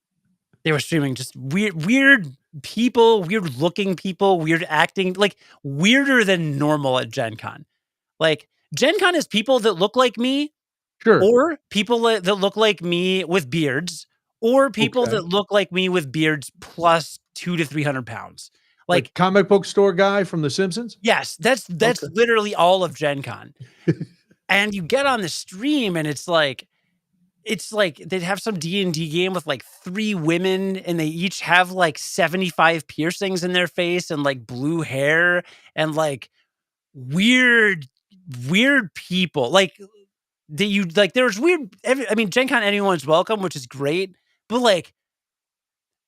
They were streaming just weird people, weird looking people, weird acting, like, weirder than normal at Gen Con. Like, Gen Con is people that look like me, Sure. or people that look like me with beards, or people Okay. that look like me with beards plus 2 to 300 pounds. Like Like, comic book store guy from The Simpsons? yes, that's Okay. literally all of Gen Con. And you get on the stream and it's like they'd have some D&D game with, like, 3 women, and they each have, like, 75 piercings in their face and, like, blue hair and, like, weird weird people. Like, there's weird I mean, Gen Con, anyone's welcome, which is great, but, like,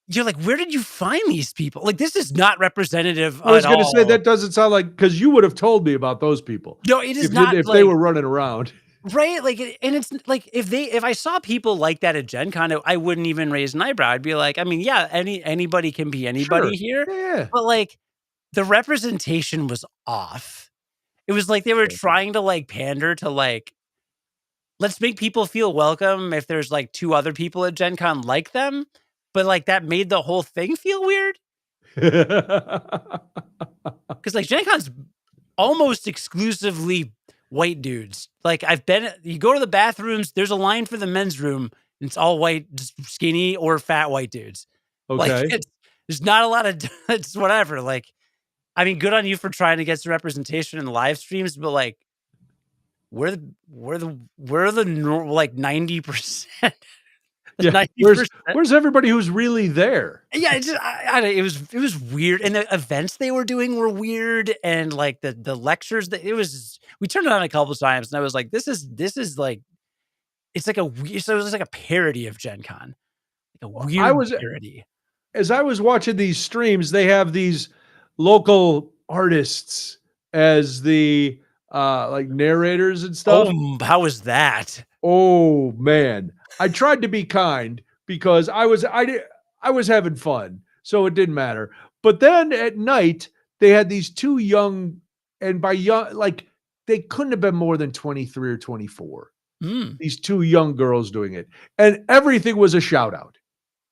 you're like, "Where did you find these people?" Like, this is not representative I at was gonna say all. that doesn't sound like because you would have told me about those people No, it is if not, they like, were running around. right? Like, and it's like, if I saw people like that at Gen Con, I wouldn't even raise an eyebrow. I'd be like, I mean, yeah, anybody can be Sure. anybody here, Yeah. but, like, the representation was off. It was like they were Yeah. trying to, like, pander to, like, let's make people feel welcome if there's, like, 2 other people at Gen Con like them, but, like, that made the whole thing feel weird. Because, like, Gen Con's almost exclusively white dudes. Like, you go to the bathrooms, there's a line for the men's room, and it's all white, just skinny or fat white dudes. Like, Okay. there's not a lot of it's whatever. Like, I mean, good on you for trying to get some representation in the live streams, but, like, we're the like 90%, Yeah. 90%. Where's everybody who's really there? Yeah, it's just, it was weird, and the events they were doing were weird, and, like, the lectures that it was we turned it on a couple times, and I was like, this is like it's like a weird so it was like a parody of Gen Con, like a I weird was parody. as I was watching these streams, they have these local artists as the like narrators and Oh, stuff. how was that? Oh man. I tried to be kind because I was having fun, so it didn't matter. But then at night, they had these two young, and by young, like they couldn't have been more than 23 or 24. Mm. These two young girls doing it. And everything was a shout out.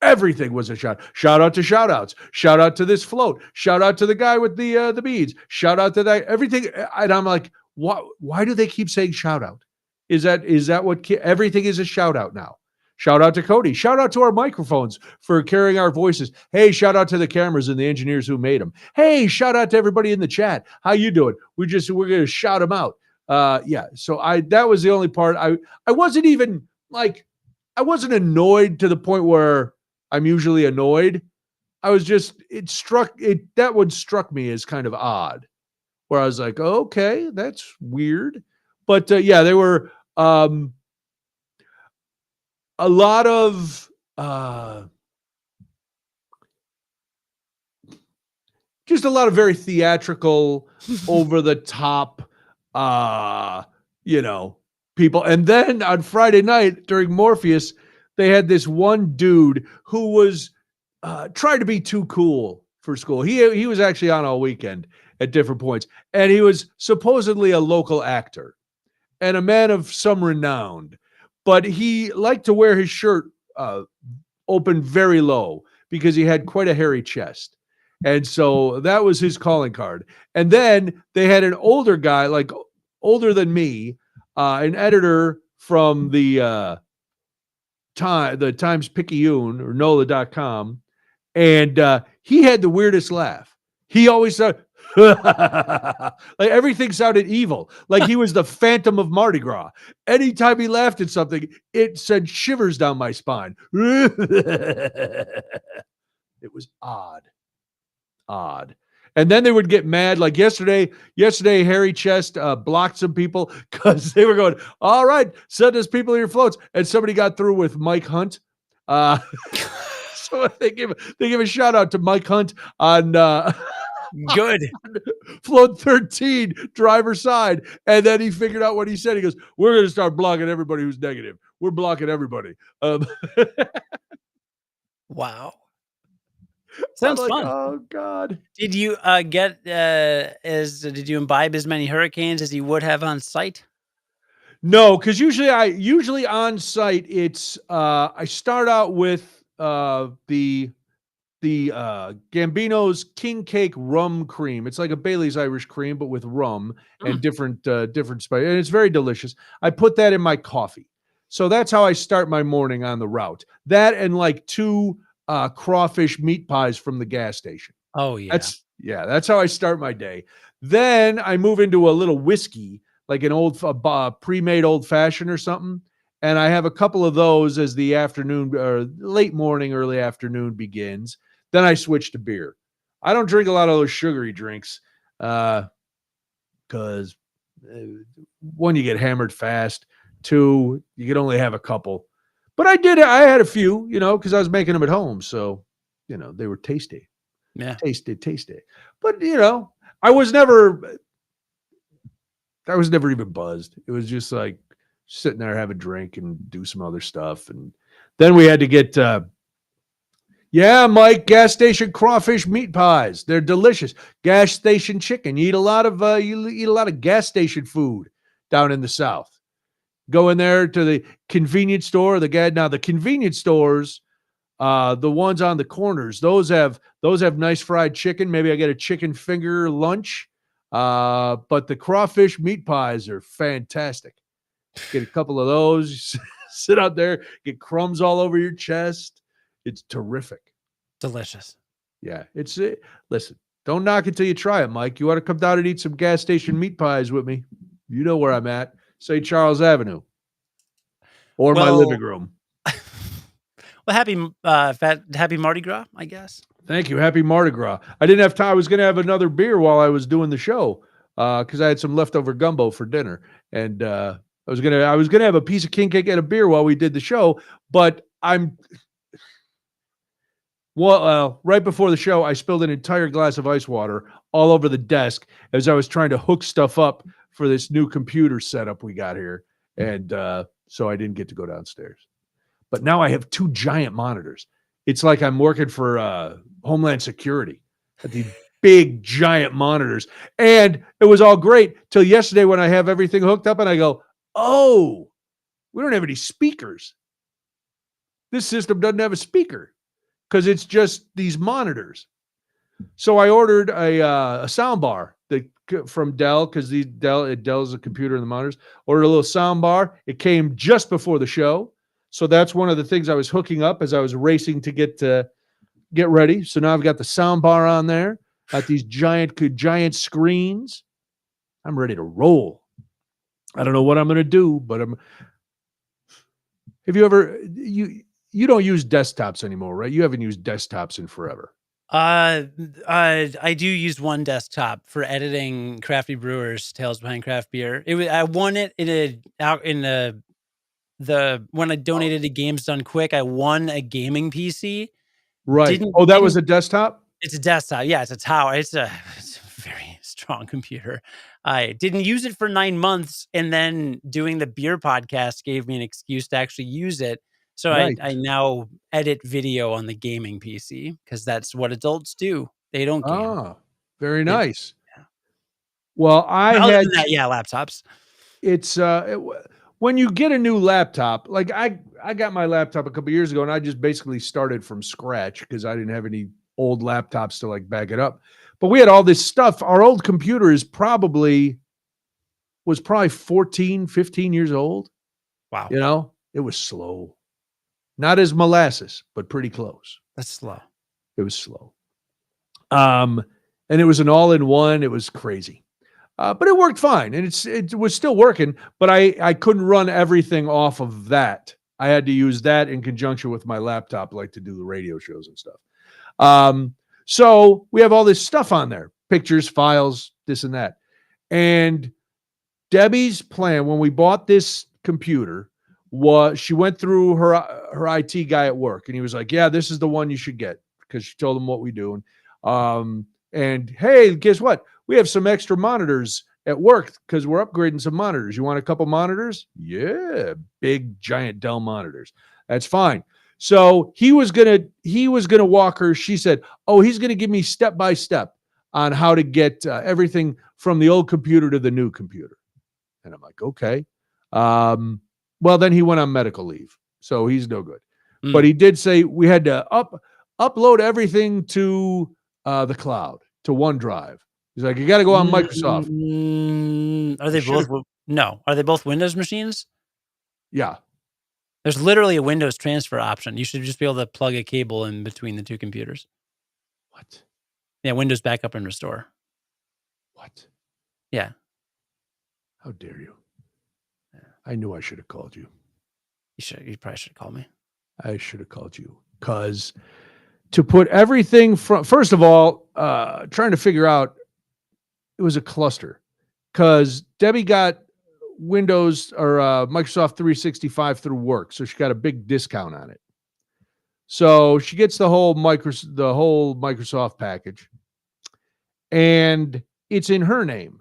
Everything was a shout. Shout out to shout outs. Shout out to this float. Shout out to the guy with the beads. Shout out to that. Everything. And I'm like, why do they keep saying shout out? Is that what everything is a shout out now? Shout out to Cody. Shout out to our microphones for carrying our voices. Hey, shout out to the cameras and the engineers who made them. Hey, shout out to everybody in the chat. How you doing? We're going to shout them out. Yeah. So that was the only part. I wasn't even like I wasn't annoyed to the point where I'm usually annoyed. I was just that one struck me as kind of odd, where I was like, oh, okay, that's weird. But yeah, they were a lot of just a lot of very theatrical, over the top, you know, people. And then on Friday night during Morpheus, they had this one dude who was tried to be too cool for school. He was actually on all weekend at different points, and he was supposedly a local actor and a man of some renown, but he liked to wear his shirt open very low because he had quite a hairy chest. And so that was his calling card. And then they had an older guy, like older than me, an editor from the Times Picayune or NOLA.com. And he had the weirdest laugh. He always said, Like everything sounded evil. Like he was the Phantom of Mardi Gras. Anytime he laughed at something, it sent shivers down my spine. It was odd. Odd. And then they would get mad. Like yesterday, Harry Chest blocked some people because they were going, all right, send us people in your floats. And somebody got through with Mike Hunt. Uh, so they give a shout out to Mike Hunt on Good. float 13, driver's side. And then he figured out what he said. He goes, we're going to start blocking everybody who's negative. We're blocking everybody. Wow. I'm Sounds like, fun. oh God. Did you did you imbibe as many hurricanes as you would have on site? No, because usually on site it's I start out with the Gambino's King Cake rum cream. It's like a Bailey's Irish cream, but with rum and different spice, and it's very delicious. I put that in my coffee, so that's how I start my morning on the route. That and like 2 crawfish meat pies from the gas station. Oh yeah. That's how I start my day. Then I move into a little whiskey, like an old pre-made old fashioned or something, and I have a couple of those as the afternoon or late morning, early afternoon begins. Then I switch to beer. I don't drink a lot of those sugary drinks because one, you get hammered fast. 2, you can only have a couple. But I had a few, because I was making them at home, so they were tasty. Yeah. Tasty. But I was never even buzzed. It was just like sitting there, have a drink and do some other stuff. And then we had to get Mike, gas station crawfish meat pies. They're delicious. Gas station chicken. You eat a lot of gas station food down in the South. Go in there to the convenience store. The convenience stores, the ones on the corners, those have nice fried chicken. Maybe I get a chicken finger lunch. But the crawfish meat pies are fantastic. Get a couple of those, sit out there, get crumbs all over your chest. It's terrific. Delicious. Yeah, listen, don't knock it till you try it, Mike. You want to come down and eat some gas station meat pies with me? You know where I'm at. St. Charles Avenue. Or my living room. Well, happy Mardi Gras, I guess. Thank you. Happy Mardi Gras. I didn't have time. I was going to have another beer while I was doing the show because I had some leftover gumbo for dinner, and I was gonna have a piece of king cake and a beer while we did the show. But right before the show, I spilled an entire glass of ice water all over the desk as I was trying to hook stuff up for this new computer setup we got here, and so I didn't get to go downstairs. But now I have 2 giant monitors. It's like I'm working for Homeland Security at these big, giant monitors. And it was all great till yesterday when I have everything hooked up and I go, oh, we don't have any speakers. This system doesn't have a speaker because it's just these monitors. So I ordered a sound bar from Dell because Dell's a computer in the monitors. Ordered a little sound bar. It came just before the show. So that's one of the things I was hooking up as I was racing to get ready. So now I've got the sound bar on there, got these giant screens. I'm ready to roll. I don't know what I'm going to do, but have you ever, you don't use desktops anymore, right? You haven't used desktops in forever. I do use one desktop for editing Crafty Brewers Tales Behind Craft Beer. I won it when I donated to Games Done Quick. I won a gaming PC. Right. That was a desktop? It's a desktop. Yeah, it's a tower. It's a very strong computer. I didn't use it for 9 months, and then doing the beer podcast gave me an excuse to actually use it. So Right. I now edit video on the gaming PC because that's what adults do. They don't game. Ah, very nice. Yeah. Well, Other than that, laptops. It's when you get a new laptop, like I got my laptop a couple years ago and I just basically started from scratch because I didn't have any old laptops to like back it up. But we had all this stuff. Our old computer was probably 14, 15 years old. Wow. It was slow. Not as molasses, but pretty close. That's slow. It was slow. and it was an all-in-one. It was crazy. But it worked fine, and it was still working, but I couldn't run everything off of that. I had to use that in conjunction with my laptop, like to do the radio shows and stuff. So we have all this stuff on there, pictures, files, this and that. And Debbie's plan when we bought this computer was she went through her IT guy at work, and he was like, "Yeah, this is the one you should get," because she told him what we do. And hey, guess what? We have some extra monitors at work because we're upgrading some monitors. You want a couple monitors? Yeah, big giant Dell monitors. That's fine. So he was gonna walk her. She said, "Oh, he's gonna give me step by step on how to get everything from the old computer to the new computer." And I'm like, okay. Well, then he went on medical leave, so he's no good. But he did say we had to upload everything to the cloud, to OneDrive. He's like, you got to go on Microsoft. Are they both? No. Are they both Windows machines? Yeah. There's literally a Windows transfer option. You should just be able to plug a cable in between the two computers. What? Yeah, Windows backup and restore. What? Yeah. How dare you? I knew I should have called you. You probably should have called me. I should have called you because to put everything from, first of all, trying to figure out, it was a cluster because Debbie got Windows or Microsoft 365 through work, so she got a big discount on it. So she gets the whole Microsoft package, and it's in her name.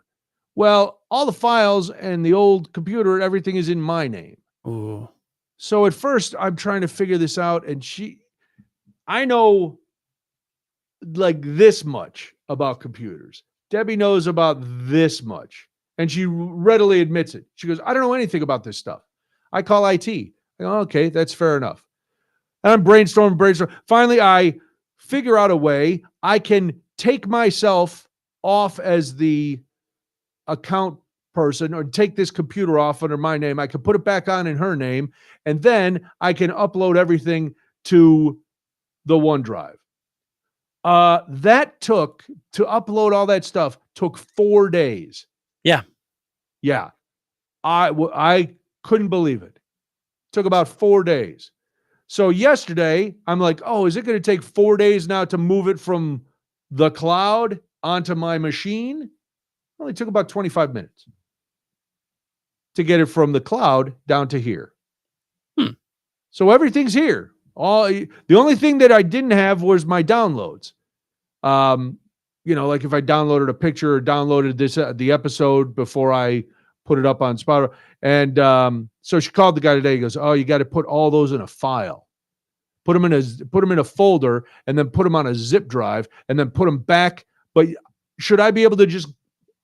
Well, all the files and the old computer, everything is in my name. Ooh. So at first, I'm trying to figure this out, and I know like this much about computers. Debbie knows about this much, and she readily admits it. She goes, I don't know anything about this stuff. I call IT. I go, okay, that's fair enough. And I'm brainstorming. Finally, I figure out a way I can take myself off as the account person or take this computer off under my name. I can put it back on in her name, and then I can upload everything to the OneDrive. That to upload all that stuff took 4 days. Yeah. Yeah. I couldn't believe it. Took about 4 days. So yesterday, I'm like, oh, is it going to take 4 days now to move it from the cloud onto my machine? It only took about 25 minutes to get it from the cloud down to here. So everything's here. The only thing that I didn't have was my downloads. Like if I downloaded a picture or downloaded the episode before I put it up on Spotify. And so she called the guy today. He goes, oh, you got to put all those in a file. Put them in a folder, and then put them on a zip drive, and then put them back. But should I be able to just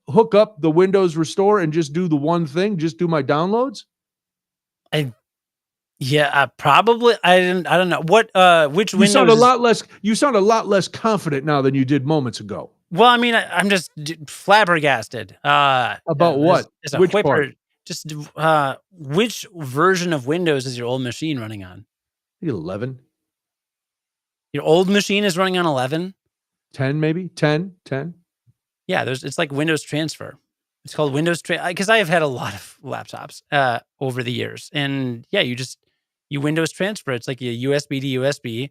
hook up the Windows Restore and just do the one thing, just do my downloads? Probably. I don't know what. Which you Windows? You sound a lot less confident now than you did moments ago. Well, I mean, I'm just flabbergasted. About what? Which part? Just which version of Windows is your old machine running on? 11. Your old machine is running on 11? 10 maybe? 10? Yeah, it's like Windows Transfer. It's called Windows Transfer because I have had a lot of laptops over the years. And yeah, you Windows Transfer. It's like a USB to USB.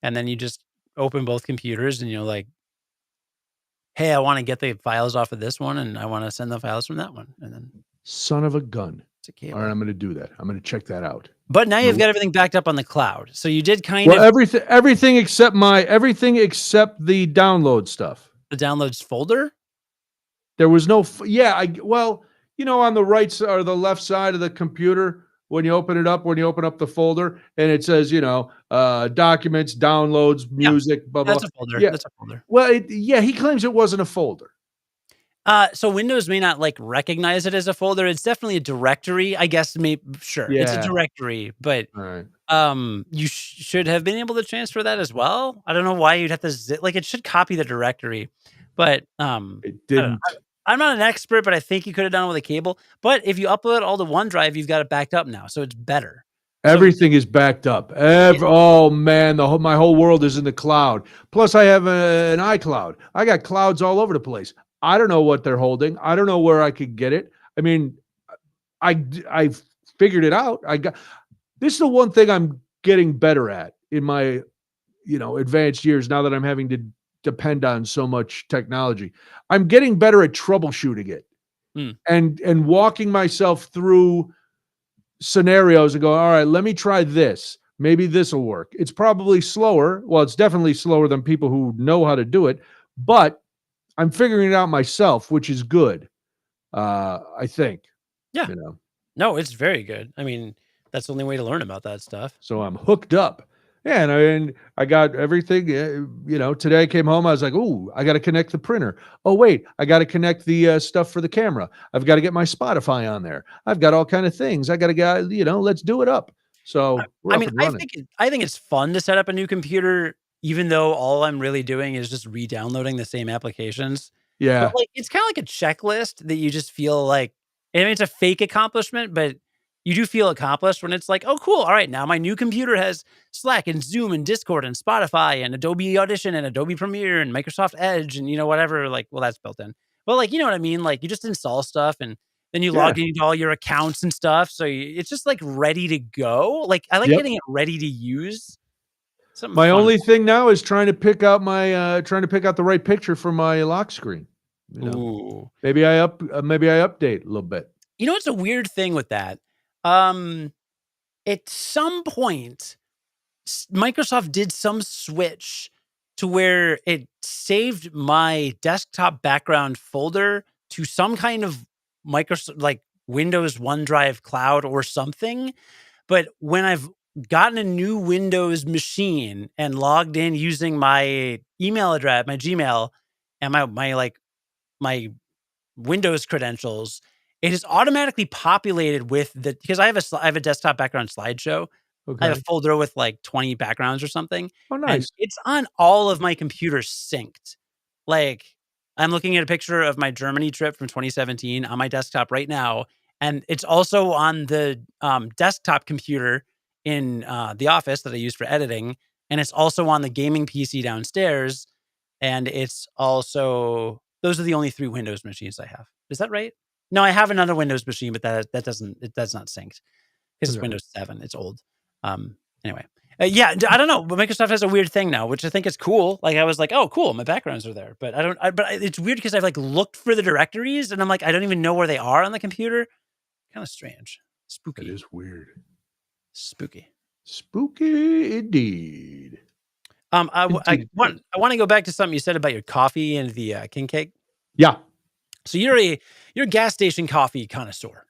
And then you just open both computers and you're like, hey, I want to get the files off of this one and I want to send the files from that one. And then son of a gun. It's a cable. All right, I'm going to do that. I'm going to check that out. But now you've got everything backed up on the cloud. So you did kind of everything except the download stuff. The downloads folder? There was no on the right side or the left side of the computer when you open up the folder and it says, documents, downloads, music, blah, blah. That's a folder. Yeah. That's a folder. Well, he claims it wasn't a folder. So Windows may not recognize it as a folder. It's definitely a directory, I guess. Sure, yeah. It's a directory, but all right. You should have been able to transfer that as well. I don't know why you'd have to it should copy the directory, but it didn't. I'm not an expert, but I think you could have done it with a cable. But if you upload it all to OneDrive, you've got it backed up now, so it's better. So Everything is backed up. it, Oh man, my whole world is in the cloud. Plus, I have an iCloud. I got clouds all over the place. I don't know what they're holding. I don't know where I could get it. I mean, I figured it out. This is the one thing I'm getting better at in my advanced years. Now that I'm having to depend on so much technology, I'm getting better at troubleshooting it mm, and walking myself through scenarios and go, all right, let me try this. Maybe this will work. It's probably slower. Well, it's definitely slower than people who know how to do it, but I'm figuring it out myself, which is good. I think, yeah, you know, no, it's very good. I mean, that's the only way to learn about that stuff. so I'm hooked up. Yeah, and I got everything. Today I came home. I was like, "Ooh, I got to connect the printer. Oh wait, I got to connect the stuff for the camera. I've got to get my Spotify on there. I've got all kind of things. I got to get. Let's do it up." I So we're I up mean, and I running. think I think it's fun to set up a new computer, even though all I'm really doing is just re-downloading the same applications. But, Yeah, like, it's kinda like a checklist that you just feel like I mean, it's a fake accomplishment, but you do feel accomplished when it's like, "Oh, cool. Alright, now my new computer has Slack and Zoom and Discord and Spotify and Adobe Audition and Adobe Premiere and Microsoft Edge and, whatever," like, well, that's built in. But, like, you know what I mean? Like, you just install stuff and then you yeah, log into all your accounts and stuff, so it's just, like, ready to go. Like, I like yep. getting it ready to use. Something My fun. only thing now is trying to pick out the right picture for my lock screen. You know, Ooh. maybe I update a little bit. You know what's a weird thing with that? Um, at some point, Microsoft did some switch to where it saved my desktop background folder to some kind of Microsoft like Windows OneDrive cloud or something. But when I've gotten a new Windows machine and logged in using my email address, my Gmail, and my Windows credentials, it is automatically populated with the because I have a desktop background slideshow. I have a Okay. folder with like 20 backgrounds or something, Oh, and nice. it's on all of my computers synced. Like, I'm looking at a picture of my Germany trip from 2017 on my desktop right now, and it's also on the, desktop computer in, the office that I use for editing, and it's also on the gaming PC downstairs, and it's also those are the only 3 Windows machines I have. Is that right? No, I have another Windows machine, but that's not synced. 'Cause it's Okay. Windows 7, it's old. Anyway. Yeah, I don't know, but Microsoft has a weird thing now, which I think is cool. Like, I was like, "Oh, cool, my backgrounds are there." But it's weird because 'cause I've, like, looked for the directories, and I'm like, I don't even know where they are on the computer. Kinda strange. That Spooky. is weird. Spooky. Spooky indeed. I Indeed. wanna go back to something you said about your coffee and the, king cake. Yeah. So you're a gas station coffee connoisseur.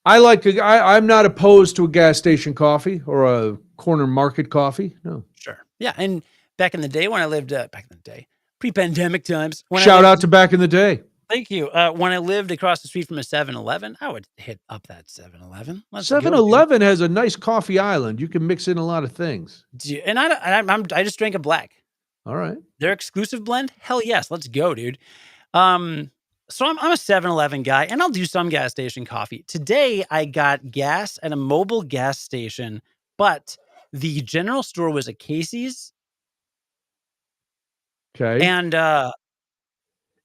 I'm not opposed to a gas station coffee or a corner market coffee. No. Sure. Yeah, and back in the day when I lived, back in the day, pre-pandemic times, when I Shout lived out to back in the day. Thank you. When I lived across the street from a 7-Eleven, I would hit up that 7-Eleven. Let's go, dude. 7-Eleven has a nice coffee island. You can mix in a lot of things. And I just drank a black. All right. Their exclusive blend? Hell yes, let's go, dude. Um, so I'm a 7-Eleven guy, and I'll do some gas station coffee. Today, I got gas at a mobile gas station, but the general store was a Casey's, Okay. and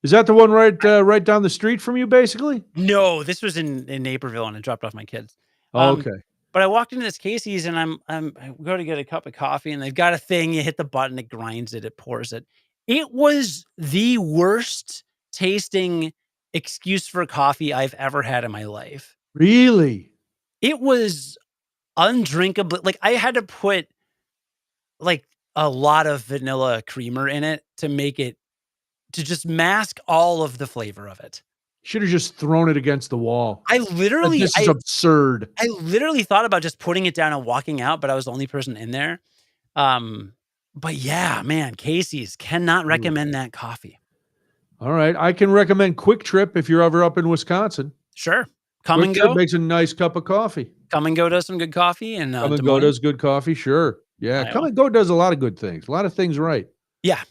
Is that the one right down the street from you, basically? no, this was in Naperville, and I dropped off my kids. Um, Okay. but I walked into this Casey's, and I go to get a cup of coffee, and they've got a thing. You hit the button, it grinds it, it pours it. It was the worst tasting excuse for coffee I've ever had in my life. Really? It was undrinkable. Like, I had to put like a lot of vanilla creamer in it to make it to just mask all of the flavor of it. Should have just thrown it against the wall. I Like, literally, this is absurd. I literally thought about just putting it down and walking out, but I was the only person in there. Um, but yeah, man, Casey's cannot Ooh. recommend that coffee. All right. I can recommend Quick Trip if you're ever up in Wisconsin. Sure. Come Quick and Trip go. makes a nice cup of coffee. Come and go does some good coffee in Come Des and Go Moines, does good coffee. Sure. Yeah. Come Iowa. and Go does a lot of good things. A lot of things right. Yeah,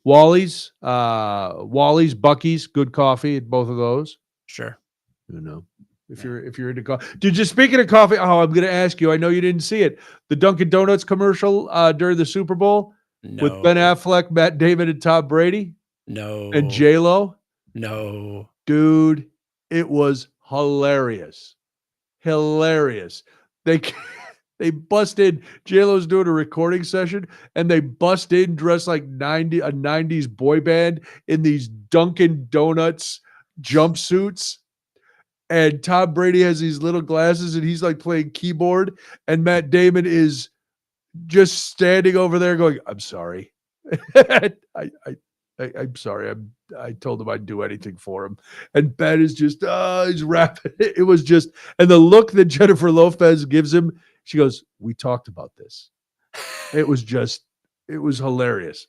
Wally's, Bucky's, good coffee at both of those. sure. You know, if you're into coffee. Dude, just speaking of coffee, I'm going to ask you. I know you didn't see it. The Dunkin' Donuts commercial during the Super Bowl with No, Ben Affleck, Matt Damon, and Tom Brady and no, J-Lo. no. Dude, it was hilarious. Hilarious. They they busted. J-Lo's doing a recording session, and they bust in dressed like a 90s boy band in these Dunkin' Donuts jumpsuits. And Tom Brady has these little glasses, and he's like playing keyboard, and Matt Damon is just standing over there going, "I'm sorry." I'm sorry. I told him I'd do anything for him. And Ben is just, he's rapping. It was just, and the look that Jennifer Lopez gives him, she goes, "We talked about this." It was hilarious.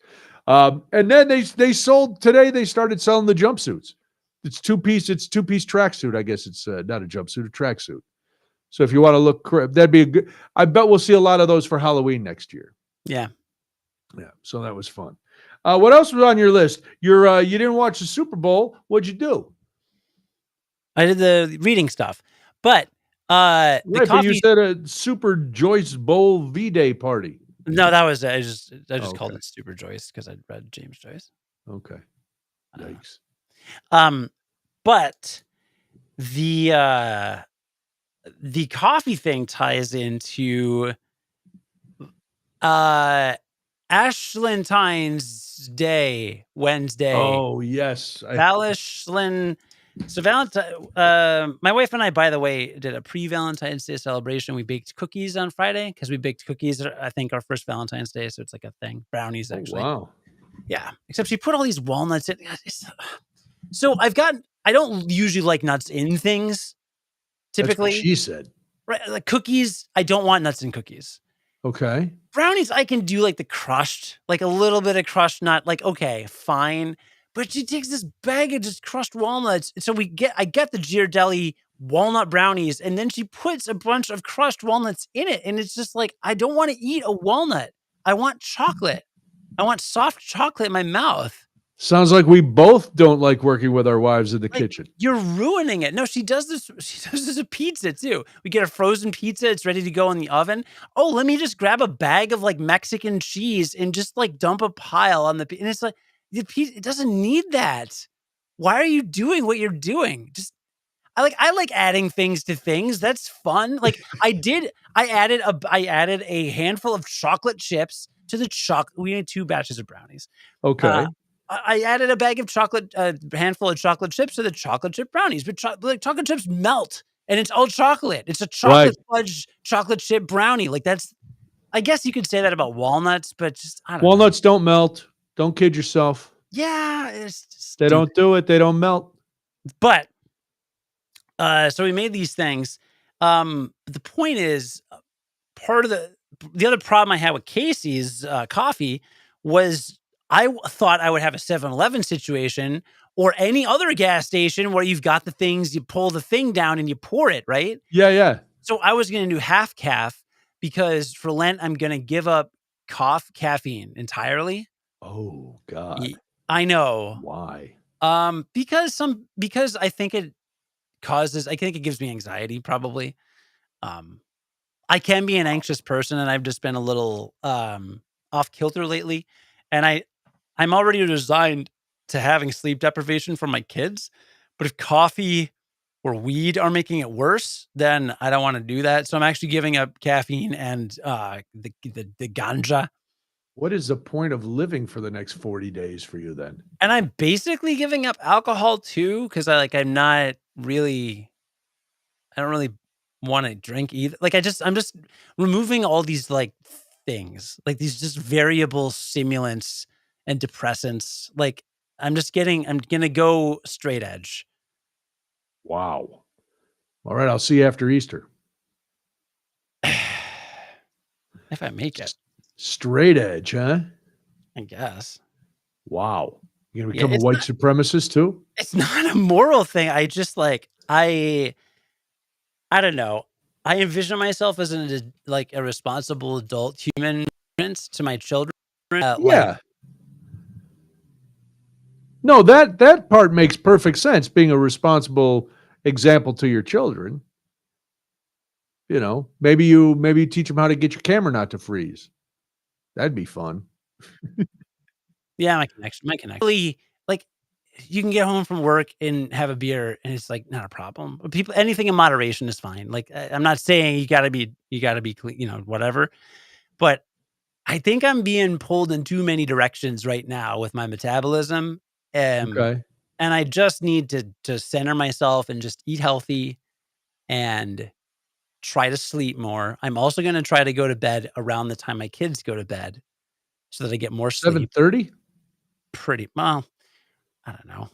And then they sold today. They started selling the jumpsuits. It's two-piece tracksuit. I guess it's not a jumpsuit, a tracksuit. So if you want to look, that'd be a good. I bet we'll see a lot of those for Halloween next year. Yeah. Yeah. So that was fun. What else was on your list? You didn't watch the Super Bowl. What'd you do? I did the reading stuff, but the Right, coffee. but you said a Super Joyce Bowl V-Day party. No, that was I just called Okay. it Super Joyce because I'd read James Joyce. Okay. Yikes. But the coffee thing ties into Ashlyntine's Day, Wednesday. Oh yes, Valentine. So Valentine, my wife and I, by the way, did a pre-Valentine's Day celebration. We baked cookies on Friday because we baked cookies, I think, our first Valentine's Day. So it's like a thing. Brownies, actually. Oh, wow. Yeah. Except she put all these walnuts in. So I don't usually like nuts in things. Typically. That's what she said. Right. Like cookies, I don't want nuts in cookies. Okay. Brownies, I can do like the crushed, like a little bit of crushed nut. Like, okay, fine. But she takes this bag of just crushed walnuts. So I get the Ghirardelli walnut brownies, and then she puts a bunch of crushed walnuts in it. And it's just like, I don't want to eat a walnut. I want chocolate. I want soft chocolate in my mouth. Sounds like we both don't like working with our wives in the kitchen. You're ruining it. No, she does this. She does this a pizza too. We get a frozen pizza. It's ready to go in the oven. Oh, let me just grab a bag of like Mexican cheese and just like dump a pile on the pizza. And it's like, the pizza, it doesn't need that. Why are you doing what you're doing? I like adding things to things. That's fun. Like I added a handful of chocolate chips to the chocolate. We had 2 batches of brownies. Okay. I added a bag of handful of chocolate chips to the chocolate chip brownies, but chocolate chips melt and it's all chocolate. It's a chocolate fudge chocolate chip brownie. Like I guess you could say that about walnuts, but just, I don't know. Walnuts don't melt. Don't kid yourself. Yeah. It's just they don't do it. They don't melt. But, so we made these things. The point is part of the other problem I had with Casey's coffee was I thought I would have a 7-Eleven situation or any other gas station where you've got the things, you pull the thing down and you pour it, right? Yeah. So I was going to do half calf because for Lent, I'm going to give up caffeine entirely. Oh, God. I know. Why? Because I think it gives me anxiety probably. I can be an anxious person and I've just been a little off kilter lately. And I'm already resigned to having sleep deprivation from my kids. But if coffee or weed are making it worse, then I don't want to do that. So I'm actually giving up caffeine and the ganja. What is the point of living for the next 40 days for you then? And I'm basically giving up alcohol too, because I don't really want to drink either. Like I'm just removing all these like things, like these just variable stimulants and depressants. Like I'm gonna go straight edge. Wow. All right, I'll see you after Easter. If I make it. Straight edge, huh? I guess. Wow. You're gonna become a white supremacist too? It's not a moral thing. I just like I don't know. I envision myself as a responsible adult human to my children. Yeah. No, that part makes perfect sense. Being a responsible, example to your children. Maybe you teach them how to get your camera not to freeze. That'd be fun. Yeah, my connection. Really, like, you can get home from work and have a beer, and it's, like, not a problem. People anything in moderation is fine. Like, I'm not saying you gotta be clean, whatever, but I think I'm being pulled in too many directions right now with my metabolism, um, Okay. and I just need to center myself and just eat healthy and try to sleep more. I'm also gonna try to go to bed around the time my kids go to bed so that I get more sleep. 7:30? Pretty well, I don't know.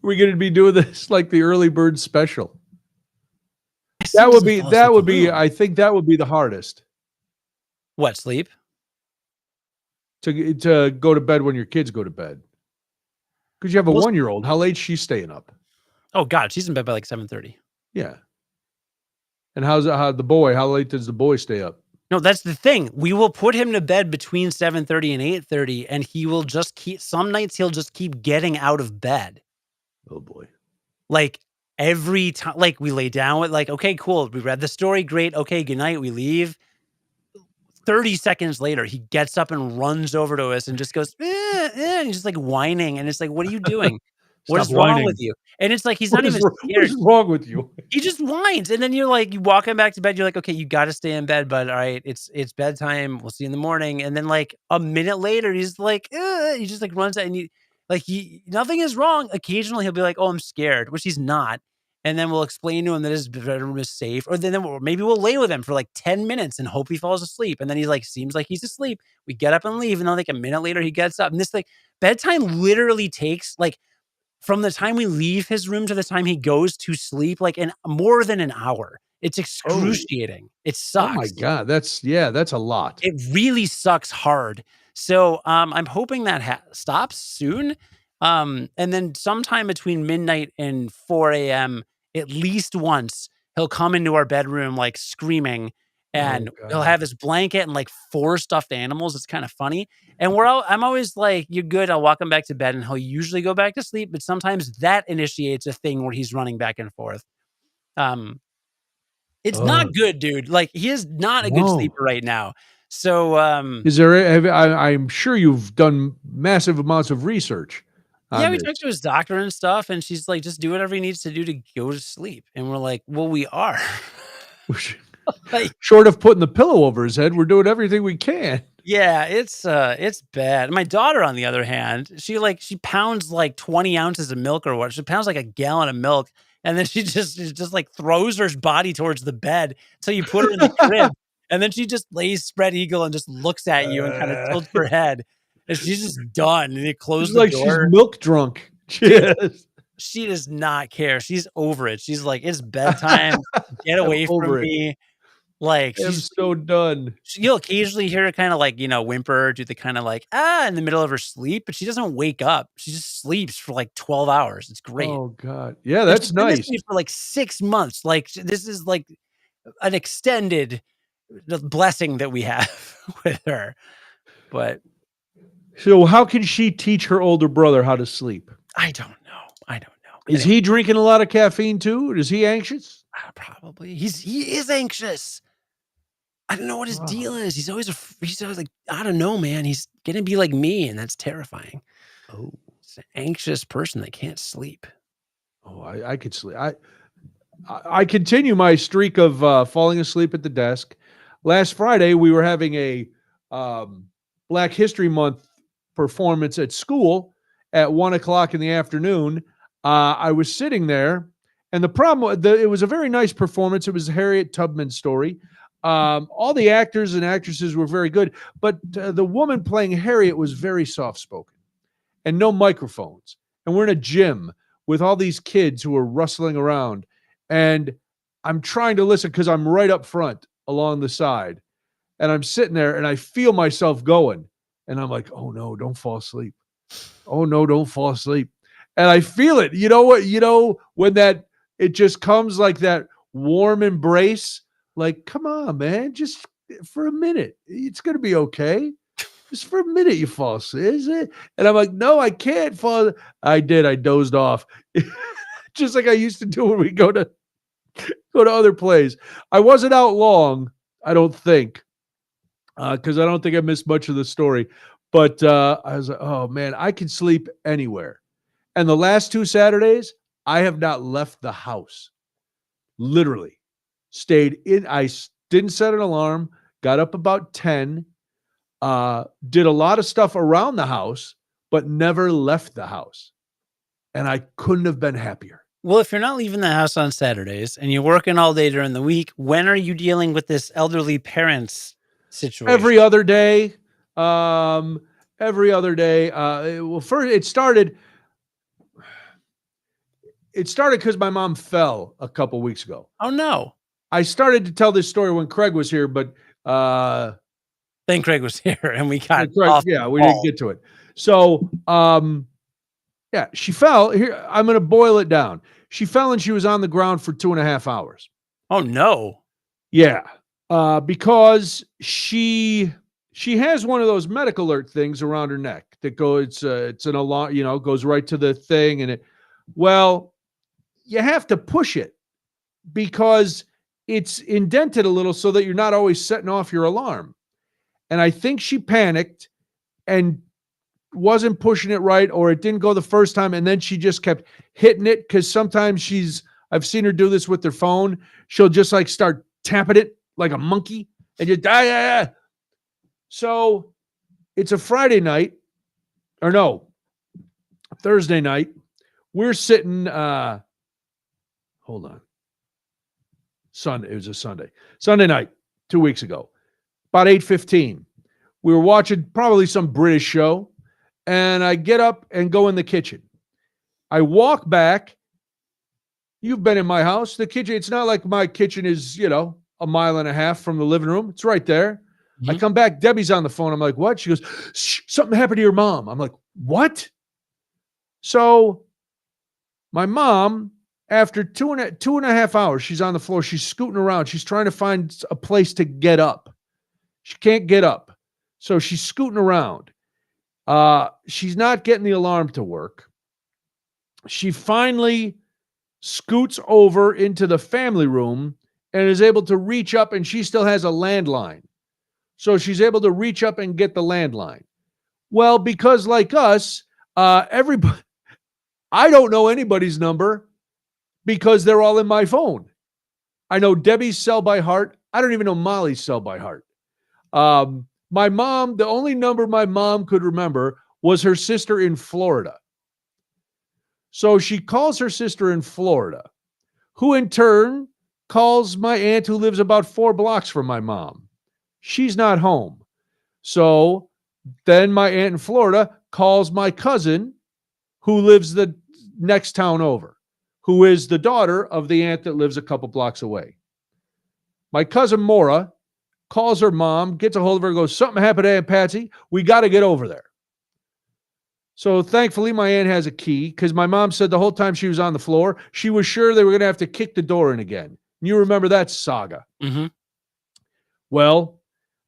We're gonna be doing this like the early bird special. I still doesn't fall That asleep would be alone. I think that would be the hardest What, sleep? to go to bed when your kids go to bed. Because you have a Well, 1-year-old. How late's she staying up? oh god, she's in bed by, like, 7:30. Yeah. And how late does the boy stay up? No, that's the thing. We will put him to bed between 7:30 and 8:30, and he will just keep some nights he'll just keep getting out of bed. Oh boy. Like, every time like, we lay down with like, "Okay, cool. We read the story. Great. Okay, good night." We leave. 30 seconds later, he gets up and runs over to us and just goes, and he's just, like, whining, and it's like, "What are you doing? What Stop is wrong with whining. you?" And it's like, he's not even What scared. is wrong with you? He just whines, and then you walk him back to bed, you're like, "Okay, you gotta stay in bed, bud, alright, it's bedtime, we'll see you in the morning," and then, like, a minute later, he's like, he just, like, runs out and he nothing is wrong. Occasionally, he'll be like, "Oh, I'm scared," which he's not, and then we'll explain to him that his bedroom is safe, or then maybe we'll lay with him for, like, 10 minutes and hope he falls asleep, and then he's like, seems like he's asleep. We get up and leave, and then, like, a minute later, he gets up, and this, like, bedtime literally takes, like, from the time we leave his room to the time he goes to sleep, like, in more than an hour. It's Oh. excruciating. It Oh my sucks. god. That's a lot. It really sucks hard. So, I'm hoping that stops soon. And then sometime between midnight and 4 a.m., at least once, he'll come into our bedroom, like, screaming, Oh and he'll god. have his blanket and, like, 4 stuffed animals. It's kinda funny. And I'm always like, "You're good." I'll walk him back to bed, and he'll usually go back to sleep, but sometimes that initiates a thing where he's running back and forth. Um, it's not Ugh. good, dude. Like, he is not a good No. sleeper right now. So, Is there I'm sure you've done massive amounts of research yeah, on we this. talked to his doctor and stuff, and she's like, "Just do whatever he needs to do to go to sleep." And we're like, "Well, we are." Like, Short of putting the pillow over his head, we're doing everything we can. yeah, it's bad. My daughter, on the other hand, she pounds, like, 20 ounces of milk or what. She pounds, like, a gallon of milk, and then she just, like, throws her body towards the bed, so you put her in the crib, and then she just lays spread eagle and just looks at you and kinda Uh, tilts her head, and she's just done, and you close it's the like she's door. milk drunk. Dude, Yes. she does not care. She's over it. She's like, "It's bedtime. Get I'm away from over it. me." Like, I am so done. you'll occasionally hear her kinda, like, whimper, do the kinda, like, "Ah," in the middle of her sleep, but she doesn't wake up. She just sleeps for, like, 12 hours. It's great. Oh god. Yeah, And she's that's been this nice. way for, like, 6 months. Like, this is, like, an extended the blessing that we have with her. But So how can she teach her older brother how to sleep? I don't know. I don't know. Is Anyway, he drinking a lot of caffeine too? Is he anxious? probably. He is anxious. I don't know what his Oh. deal is. He's always like, I don't know, man. He's gonna be like me, and that's terrifying. Oh. He's an anxious person that can't sleep. Oh, I could sleep. I continue my streak of falling asleep at the desk. Last Friday, we were having a um, Black History Month performance at school at 1 o'clock in the afternoon. I was sitting there, and it was a very nice performance. It was Harriet Tubman's story. All the actors and actresses were very good, but the woman playing Harriet was very soft spoken and no microphones. And we're in a gym with all these kids who are rustling around. And I'm trying to listen because I'm right up front along the side. And I'm sitting there and I feel myself going. And I'm like, oh no, don't fall asleep. Oh no, don't fall asleep. And I feel it. You know what? When it just comes like that warm embrace, like, come on, man, just for a minute. It's going to be okay. Just for a minute, you fall asleep, is it? And I'm like, no, I can't fall. I did. I dozed off, just like I used to do when we go to other plays. I wasn't out long, I don't think, because I don't think I missed much of the story. But I was like, oh man, I can sleep anywhere. And the last 2 Saturdays, I have not left the house. Literally, stayed in. Didn't set an alarm. Got up about 10. Did a lot of stuff around the house, but never left the house. And I couldn't have been happier. Well, if you're not leaving the house on Saturdays and you're working all day during the week, when are you dealing with this elderly parents situation? Every other day. Every other day. Well, first it started because my mom fell a couple weeks ago. Oh no. I started to tell this story when Craig was here, but then Craig was here and we got Craig, off yeah, we didn't get to it. So yeah, she fell. Here, I'm gonna boil it down. She fell and she was on the ground for 2.5 hours. Oh no. Yeah. Because she has one of those medical alert things around her neck that goes, it's an alarm, goes right to the thing. And you have to push it because it's indented a little so that you're not always setting off your alarm. And I think she panicked and wasn't pushing it right, or it didn't go the first time. And then she just kept hitting it. Cause sometimes I've seen her do this with her phone. She'll just like start tapping it like a monkey and just die. So it's a Friday night, or no, Thursday night. We're sitting, hold on. Sunday. It was a Sunday. Sunday night, 2 weeks ago, about 8:15. We were watching probably some British show, and I get up and go in the kitchen. I walk back. You've been in my house. The kitchen, it's not like my kitchen is, 1.5 miles from the living room. It's right there. Mm-hmm. I come back. Debbie's on the phone. I'm like, what? She goes, something happened to your mom. I'm like, what? So my mom, after two and a half hours, she's on the floor. She's scooting around. She's trying to find a place to get up. She can't get up. So she's scooting around. She's not getting the alarm to work. She finally scoots over into the family room and is able to reach up, and she still has a landline. So she's able to reach up and get the landline. Well, because like us, everybody, I don't know anybody's number because they're all in my phone. I know Debbie's cell by heart. I don't even know Molly's cell by heart. My mom, the only number my mom could remember was her sister in Florida. So she calls her sister in Florida, who in turn calls my aunt who lives about 4 blocks from my mom. She's not home. So then my aunt in Florida calls my cousin who lives the next town over, who is the daughter of the aunt that lives a couple blocks away. My cousin Maura calls her mom, gets a hold of her, goes, something happened to Aunt Patsy. We got to get over there. So thankfully, my aunt has a key because my mom said the whole time she was on the floor, she was sure they were going to have to kick the door in again. You remember that saga. Mm-hmm. Well,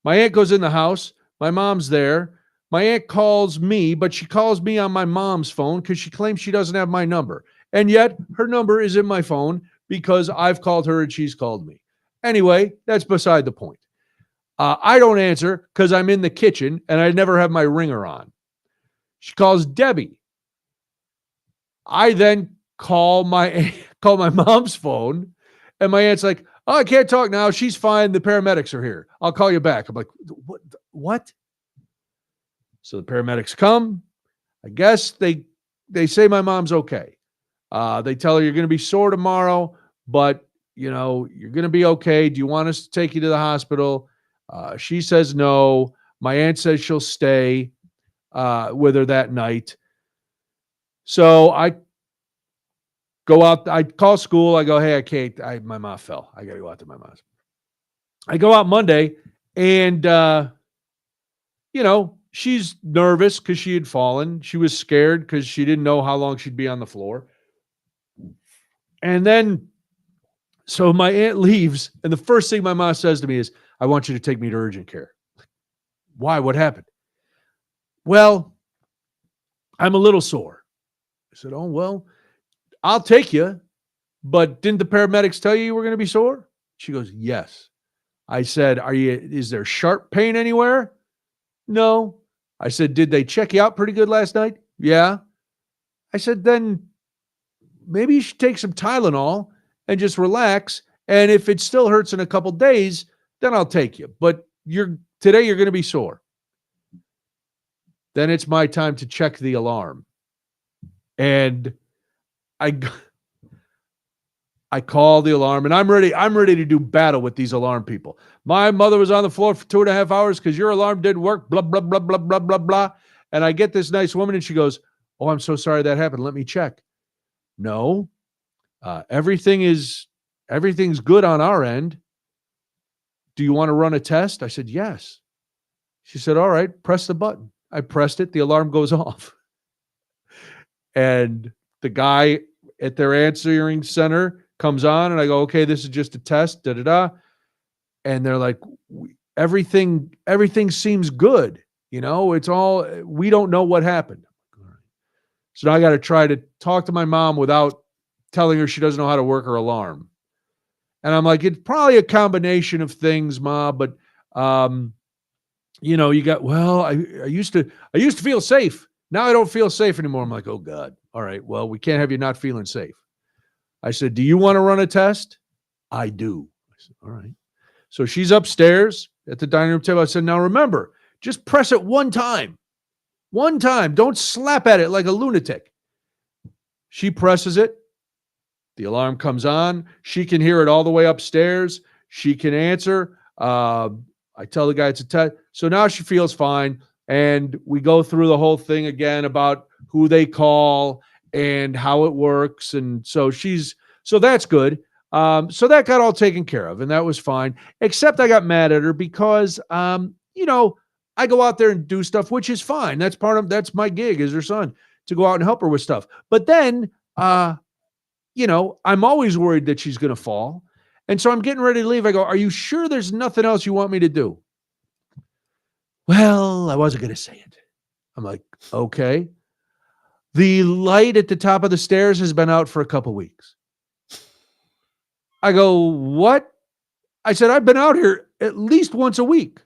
my aunt goes in the house. My mom's there. My aunt calls me, but she calls me on my mom's phone because she claims she doesn't have my number. And yet her number is in my phone because I've called her and she's called me. Anyway, that's beside the point. I don't answer because I'm in the kitchen and I never have my ringer on. She calls Debbie. I then call my mom's phone, and my aunt's like, oh, I can't talk now. She's fine. The paramedics are here. I'll call you back. I'm like, what? So the paramedics come. I guess they say my mom's okay. They tell her you're going to be sore tomorrow, but you're going to be okay. Do you want us to take you to the hospital? She says no. My aunt says she'll stay with her that night. So I go out. I call school. I go, hey, I can't. My mom fell. I got to go out to my mom's. I go out Monday, and she's nervous because she had fallen. She was scared because she didn't know how long she'd be on the floor. And then, so my aunt leaves, and the first thing my mom says to me is, I want you to take me to urgent care. Why? What happened? Well, I'm a little sore. I said, oh, well, I'll take you. But didn't the paramedics tell you were going to be sore? She goes, yes. I said, is there sharp pain anywhere? No. I said, did they check you out pretty good last night? Yeah. I said, then maybe you should take some Tylenol and just relax. And if it still hurts in a couple days, then I'll take you. But today you're going to be sore. Then it's my time to check the alarm. And I call the alarm, and I'm ready to do battle with these alarm people. My mother was on the floor for 2.5 hours because your alarm didn't work, blah, blah, blah, blah, blah, blah, blah. And I get this nice woman, and she goes, oh, I'm so sorry that happened. Let me check. No, everything's good on our end. Do you want to run a test? I said, yes. She said, all right, press the button. I pressed it. The alarm goes off. And the guy at their answering center comes on, and I go, okay, this is just a test, da-da-da. And they're like, everything seems good. It's all, we don't know what happened. So now I got to try to talk to my mom without telling her she doesn't know how to work her alarm. And I'm like, it's probably a combination of things, Ma, but, you got, well, I used to feel safe. Now I don't feel safe anymore. I'm like, oh God. All right. Well, we can't have you not feeling safe. I said, do you want to run a test? I do. I said, all right. So she's upstairs at the dining room table. I said, now remember, just press it one time. One time. Don't slap at it like a lunatic. She presses it. The alarm comes on. She can hear it all the way upstairs. She can answer. I tell the guy it's a test. So now she feels fine. And we go through the whole thing again about who they call and how it works. And so that's good. So that got all taken care of, and that was fine. Except I got mad at her because, I go out there and do stuff, which is fine. That's my gig as her son, to go out and help her with stuff. But then, I'm always worried that she's going to fall. And so I'm getting ready to leave. I go, are you sure there's nothing else you want me to do? Well, I wasn't going to say it. I'm like, okay. The light at the top of the stairs has been out for a couple weeks. I go, what? I said, I've been out here at least once a week.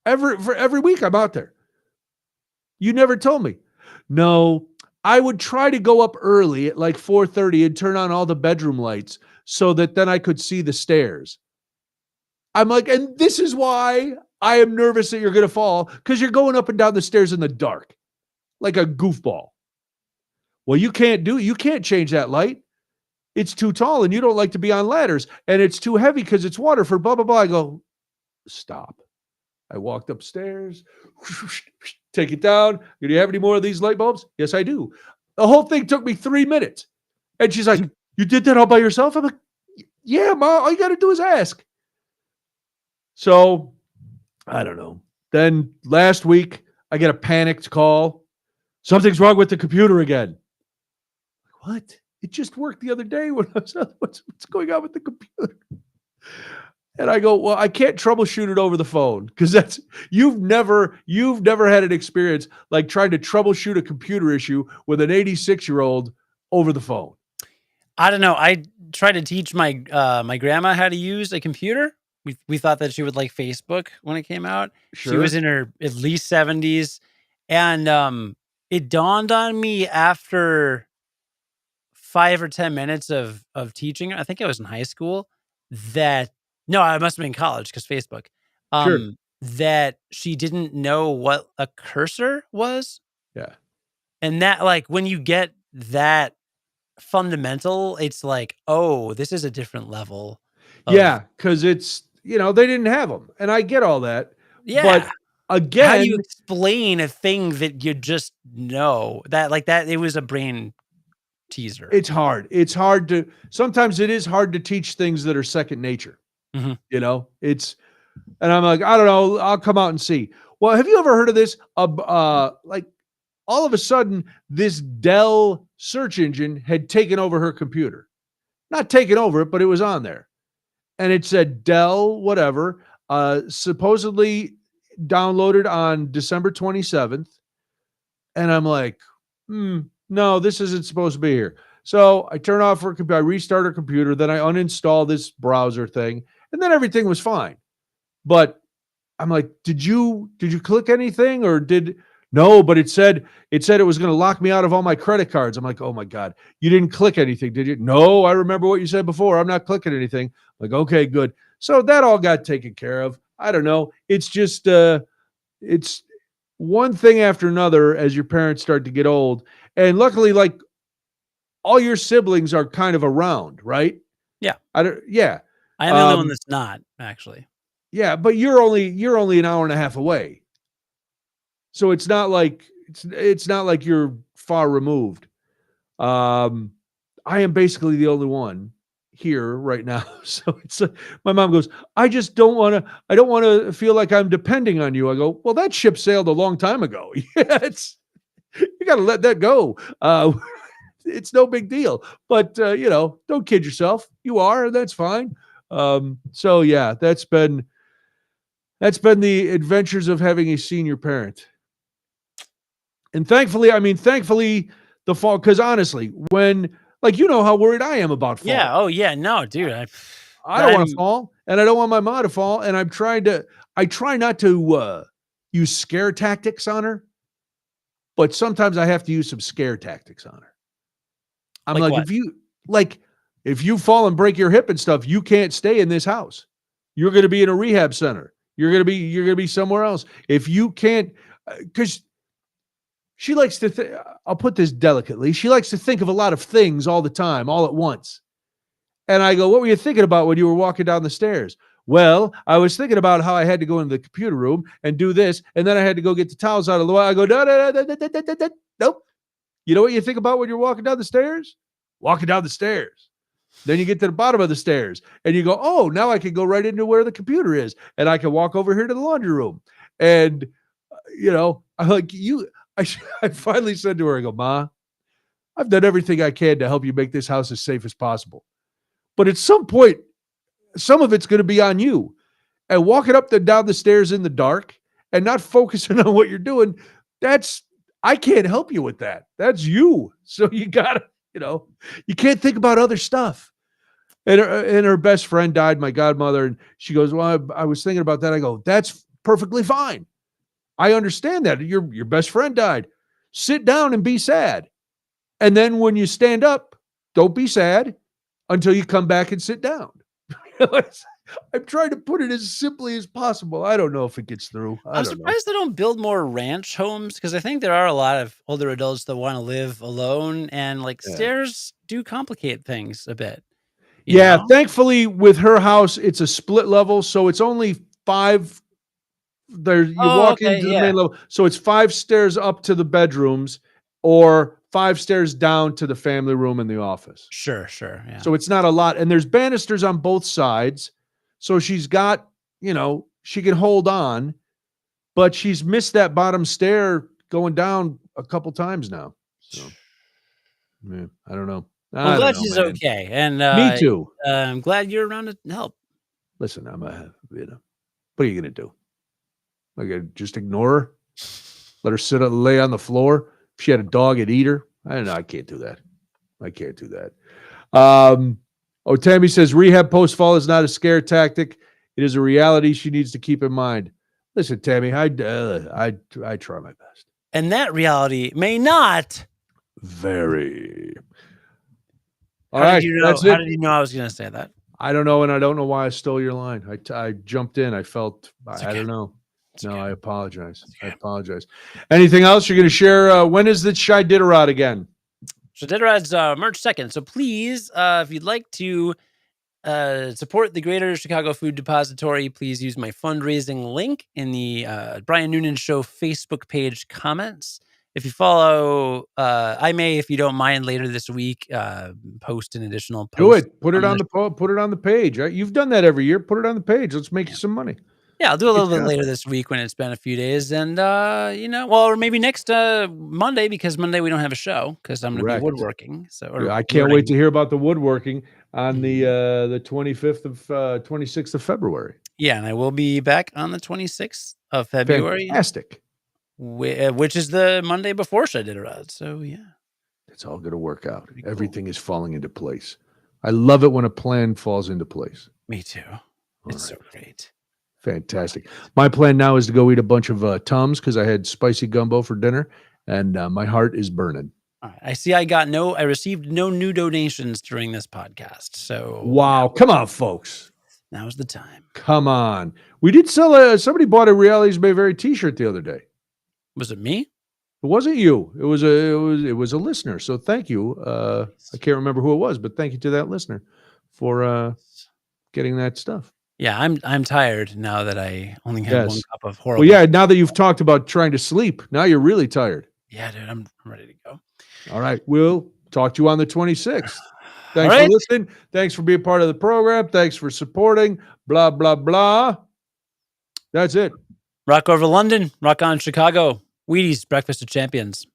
Every week I'm out there. You never told me. No, I would try to go up early at like 4:30 and turn on all the bedroom lights so that then I could see the stairs. I'm like, and this is why I am nervous that you're going to fall, because you're going up and down the stairs in the dark like a goofball. Well, you can't change that light. It's too tall, and you don't like to be on ladders, and it's too heavy because it's water for blah, blah, blah. I go, stop. I walked upstairs, take it down. Do you have any more of these light bulbs? Yes, I do. The whole thing took me 3 minutes. And she's like, you did that all by yourself? I'm like, yeah, Ma, all you got to do is ask. So, I don't know. Then last week, I get a panicked call. Something's wrong with the computer again. What? It just worked the other day when I was what's going on with the computer? And I go, well, I can't troubleshoot it over the phone, because you've never had an experience like trying to troubleshoot a computer issue with an 86-year-old over the phone. I don't know. I tried to teach my my grandma how to use a computer. We thought that she would like Facebook when it came out. Sure. She was in her at least 70s, and it dawned on me after 5 or 10 minutes of teaching. I think I was in high school. No, I must have been in college, because Facebook. Sure. That she didn't know what a cursor was. Yeah. And that, like, when you get that fundamental, it's like, oh, this is a different level. Yeah, because it's, they didn't have them. And I get all that. Yeah. But again, how do you explain a thing that you just know? That, like, that it was a brain teaser. It's hard. Sometimes it is hard to teach things that are second nature. Mm-hmm. And I'm like, I don't know, I'll come out and see. Well, have you ever heard of this? Like, all of a sudden, this Dell search engine had taken over her computer. Not taken over it, but it was on there. And it said Dell, whatever, supposedly downloaded on December 27th. And I'm like, no, this isn't supposed to be here. So I turn off her computer, I restart her computer, then I uninstall this browser thing, and then everything was fine. But I'm like, did you click anything or did no, but it said it was going to lock me out of all my credit cards. I'm like, oh my God, you didn't click anything, did you? No, I remember what you said before. I'm not clicking anything. I'm like, okay, good. So that all got taken care of. I don't know. It's just it's one thing after another as your parents start to get old. And luckily, like all your siblings are kind of around, right? Yeah. Yeah. I am the only one that's not, actually. Yeah, but you're only an hour and a half away. So it's not like you're far removed. I am basically the only one here right now. So it's my mom goes, I don't want to feel like I'm depending on you. I go, well, that ship sailed a long time ago. Yeah, you got to let that go. It's no big deal. But don't kid yourself. You are, and that's fine. So yeah, that's been the adventures of having a senior parent. And thankfully, the fall, because honestly, when, like, how worried I am about fall. Yeah. Oh, yeah. No, dude. I don't want to fall, and I don't want my mom to fall, and I try not to use scare tactics on her, but sometimes I have to use some scare tactics on her. I'm like, if you fall and break your hip and stuff, you can't stay in this house. You're going to be in a rehab center. You're going to be somewhere else. If you can't, because she likes to I'll put this delicately. She likes to think of a lot of things all the time, all at once. And I go, what were you thinking about when you were walking down the stairs? Well, I was thinking about how I had to go into the computer room and do this, and then I had to go get the towels out of the way. I go, no, nope. You know what you think about when you're walking down the stairs? Walking down the stairs. Then you get to the bottom of the stairs, and you go, oh, now I can go right into where the computer is, and I can walk over here to the laundry room. And, I'm like, I finally said to her, I go, Ma, I've done everything I can to help you make this house as safe as possible. But at some point, some of it's going to be on you. And walking up and down the stairs in the dark and not focusing on what you're doing, I can't help you with that. That's you. So you got to, you can't think about other stuff. And her best friend died, my godmother, and she goes, well, I was thinking about that. I go, that's perfectly fine. I understand that. Your best friend died. Sit down and be sad. And then when you stand up, don't be sad until you come back and sit down. I'm trying to put it as simply as possible. I don't know if it gets through. I'm surprised they don't build more ranch homes, because I think there are a lot of older adults that want to live alone, and stairs do complicate things a bit. You know? Thankfully with her house, it's a split level, so it's only 5. There, you walk into the main level, so it's 5 stairs up to the bedrooms, or 5 stairs down to the family room and the office. Sure, yeah. So it's not a lot, and there's banisters on both sides, so she's got, she can hold on, but she's missed that bottom stair going down a couple times now. So, I don't know. I'm glad she's okay, and me too. I'm glad you're around to help. Listen, what are you gonna do? Like, just ignore her? Let her lay on the floor? If she had a dog, it'd eat her? I don't know. I can't do that. Tammy says rehab post-fall is not a scare tactic. It is a reality she needs to keep in mind. Listen, Tammy, I try my best. And that reality may not vary. All right, that's it. How did you know I was going to say that? I don't know, and I don't know why I stole your line. I jumped in. I felt, I don't know. No, I apologize. I apologize. Anything else you're going to share? When is the Shai-Diderot again? Shai-Diderod's March 2nd. So please, if you'd like to support the Greater Chicago Food Depository, please use my fundraising link in the Brian Noonan Show Facebook page comments. If you follow, I may, if you don't mind, later this week, post an additional post. Do it. Put it on the page. Right? You've done that every year. Put it on the page. Let's make you some money. Yeah, I'll do a little bit later this week when it's been a few days, and or maybe next Monday, because Monday we don't have a show because I'm going to be woodworking. So I can't wait to hear about the woodworking on the 26th of February. Yeah, and I will be back on the 26th of February. Fantastic. which is the Monday before Iditarod. So yeah, it's all going to work out. Pretty cool. Everything is falling into place. I love it when a plan falls into place. Me too. It's so great. Fantastic. My plan now is to go eat a bunch of Tums because I had spicy gumbo for dinner, and my heart is burning. All right. I see. I received no new donations during this podcast. So wow, come on, folks. Now's the time. Come on. We did sell somebody bought a Realities May Vary t-shirt the other day. Was it me? It wasn't you. It was a listener. So thank you. I can't remember who it was, but thank you to that listener for getting that stuff. Yeah, I'm tired now that I only had one cup of horrible. Well, yeah, now that you've talked about trying to sleep, now you're really tired. Yeah, dude, I'm ready to go. All right. We'll talk to you on the 26th. Thanks for listening. Thanks for being part of the program. Thanks for supporting. Blah, blah, blah. That's it. Rock over London. Rock on Chicago. Wheaties, Breakfast of Champions.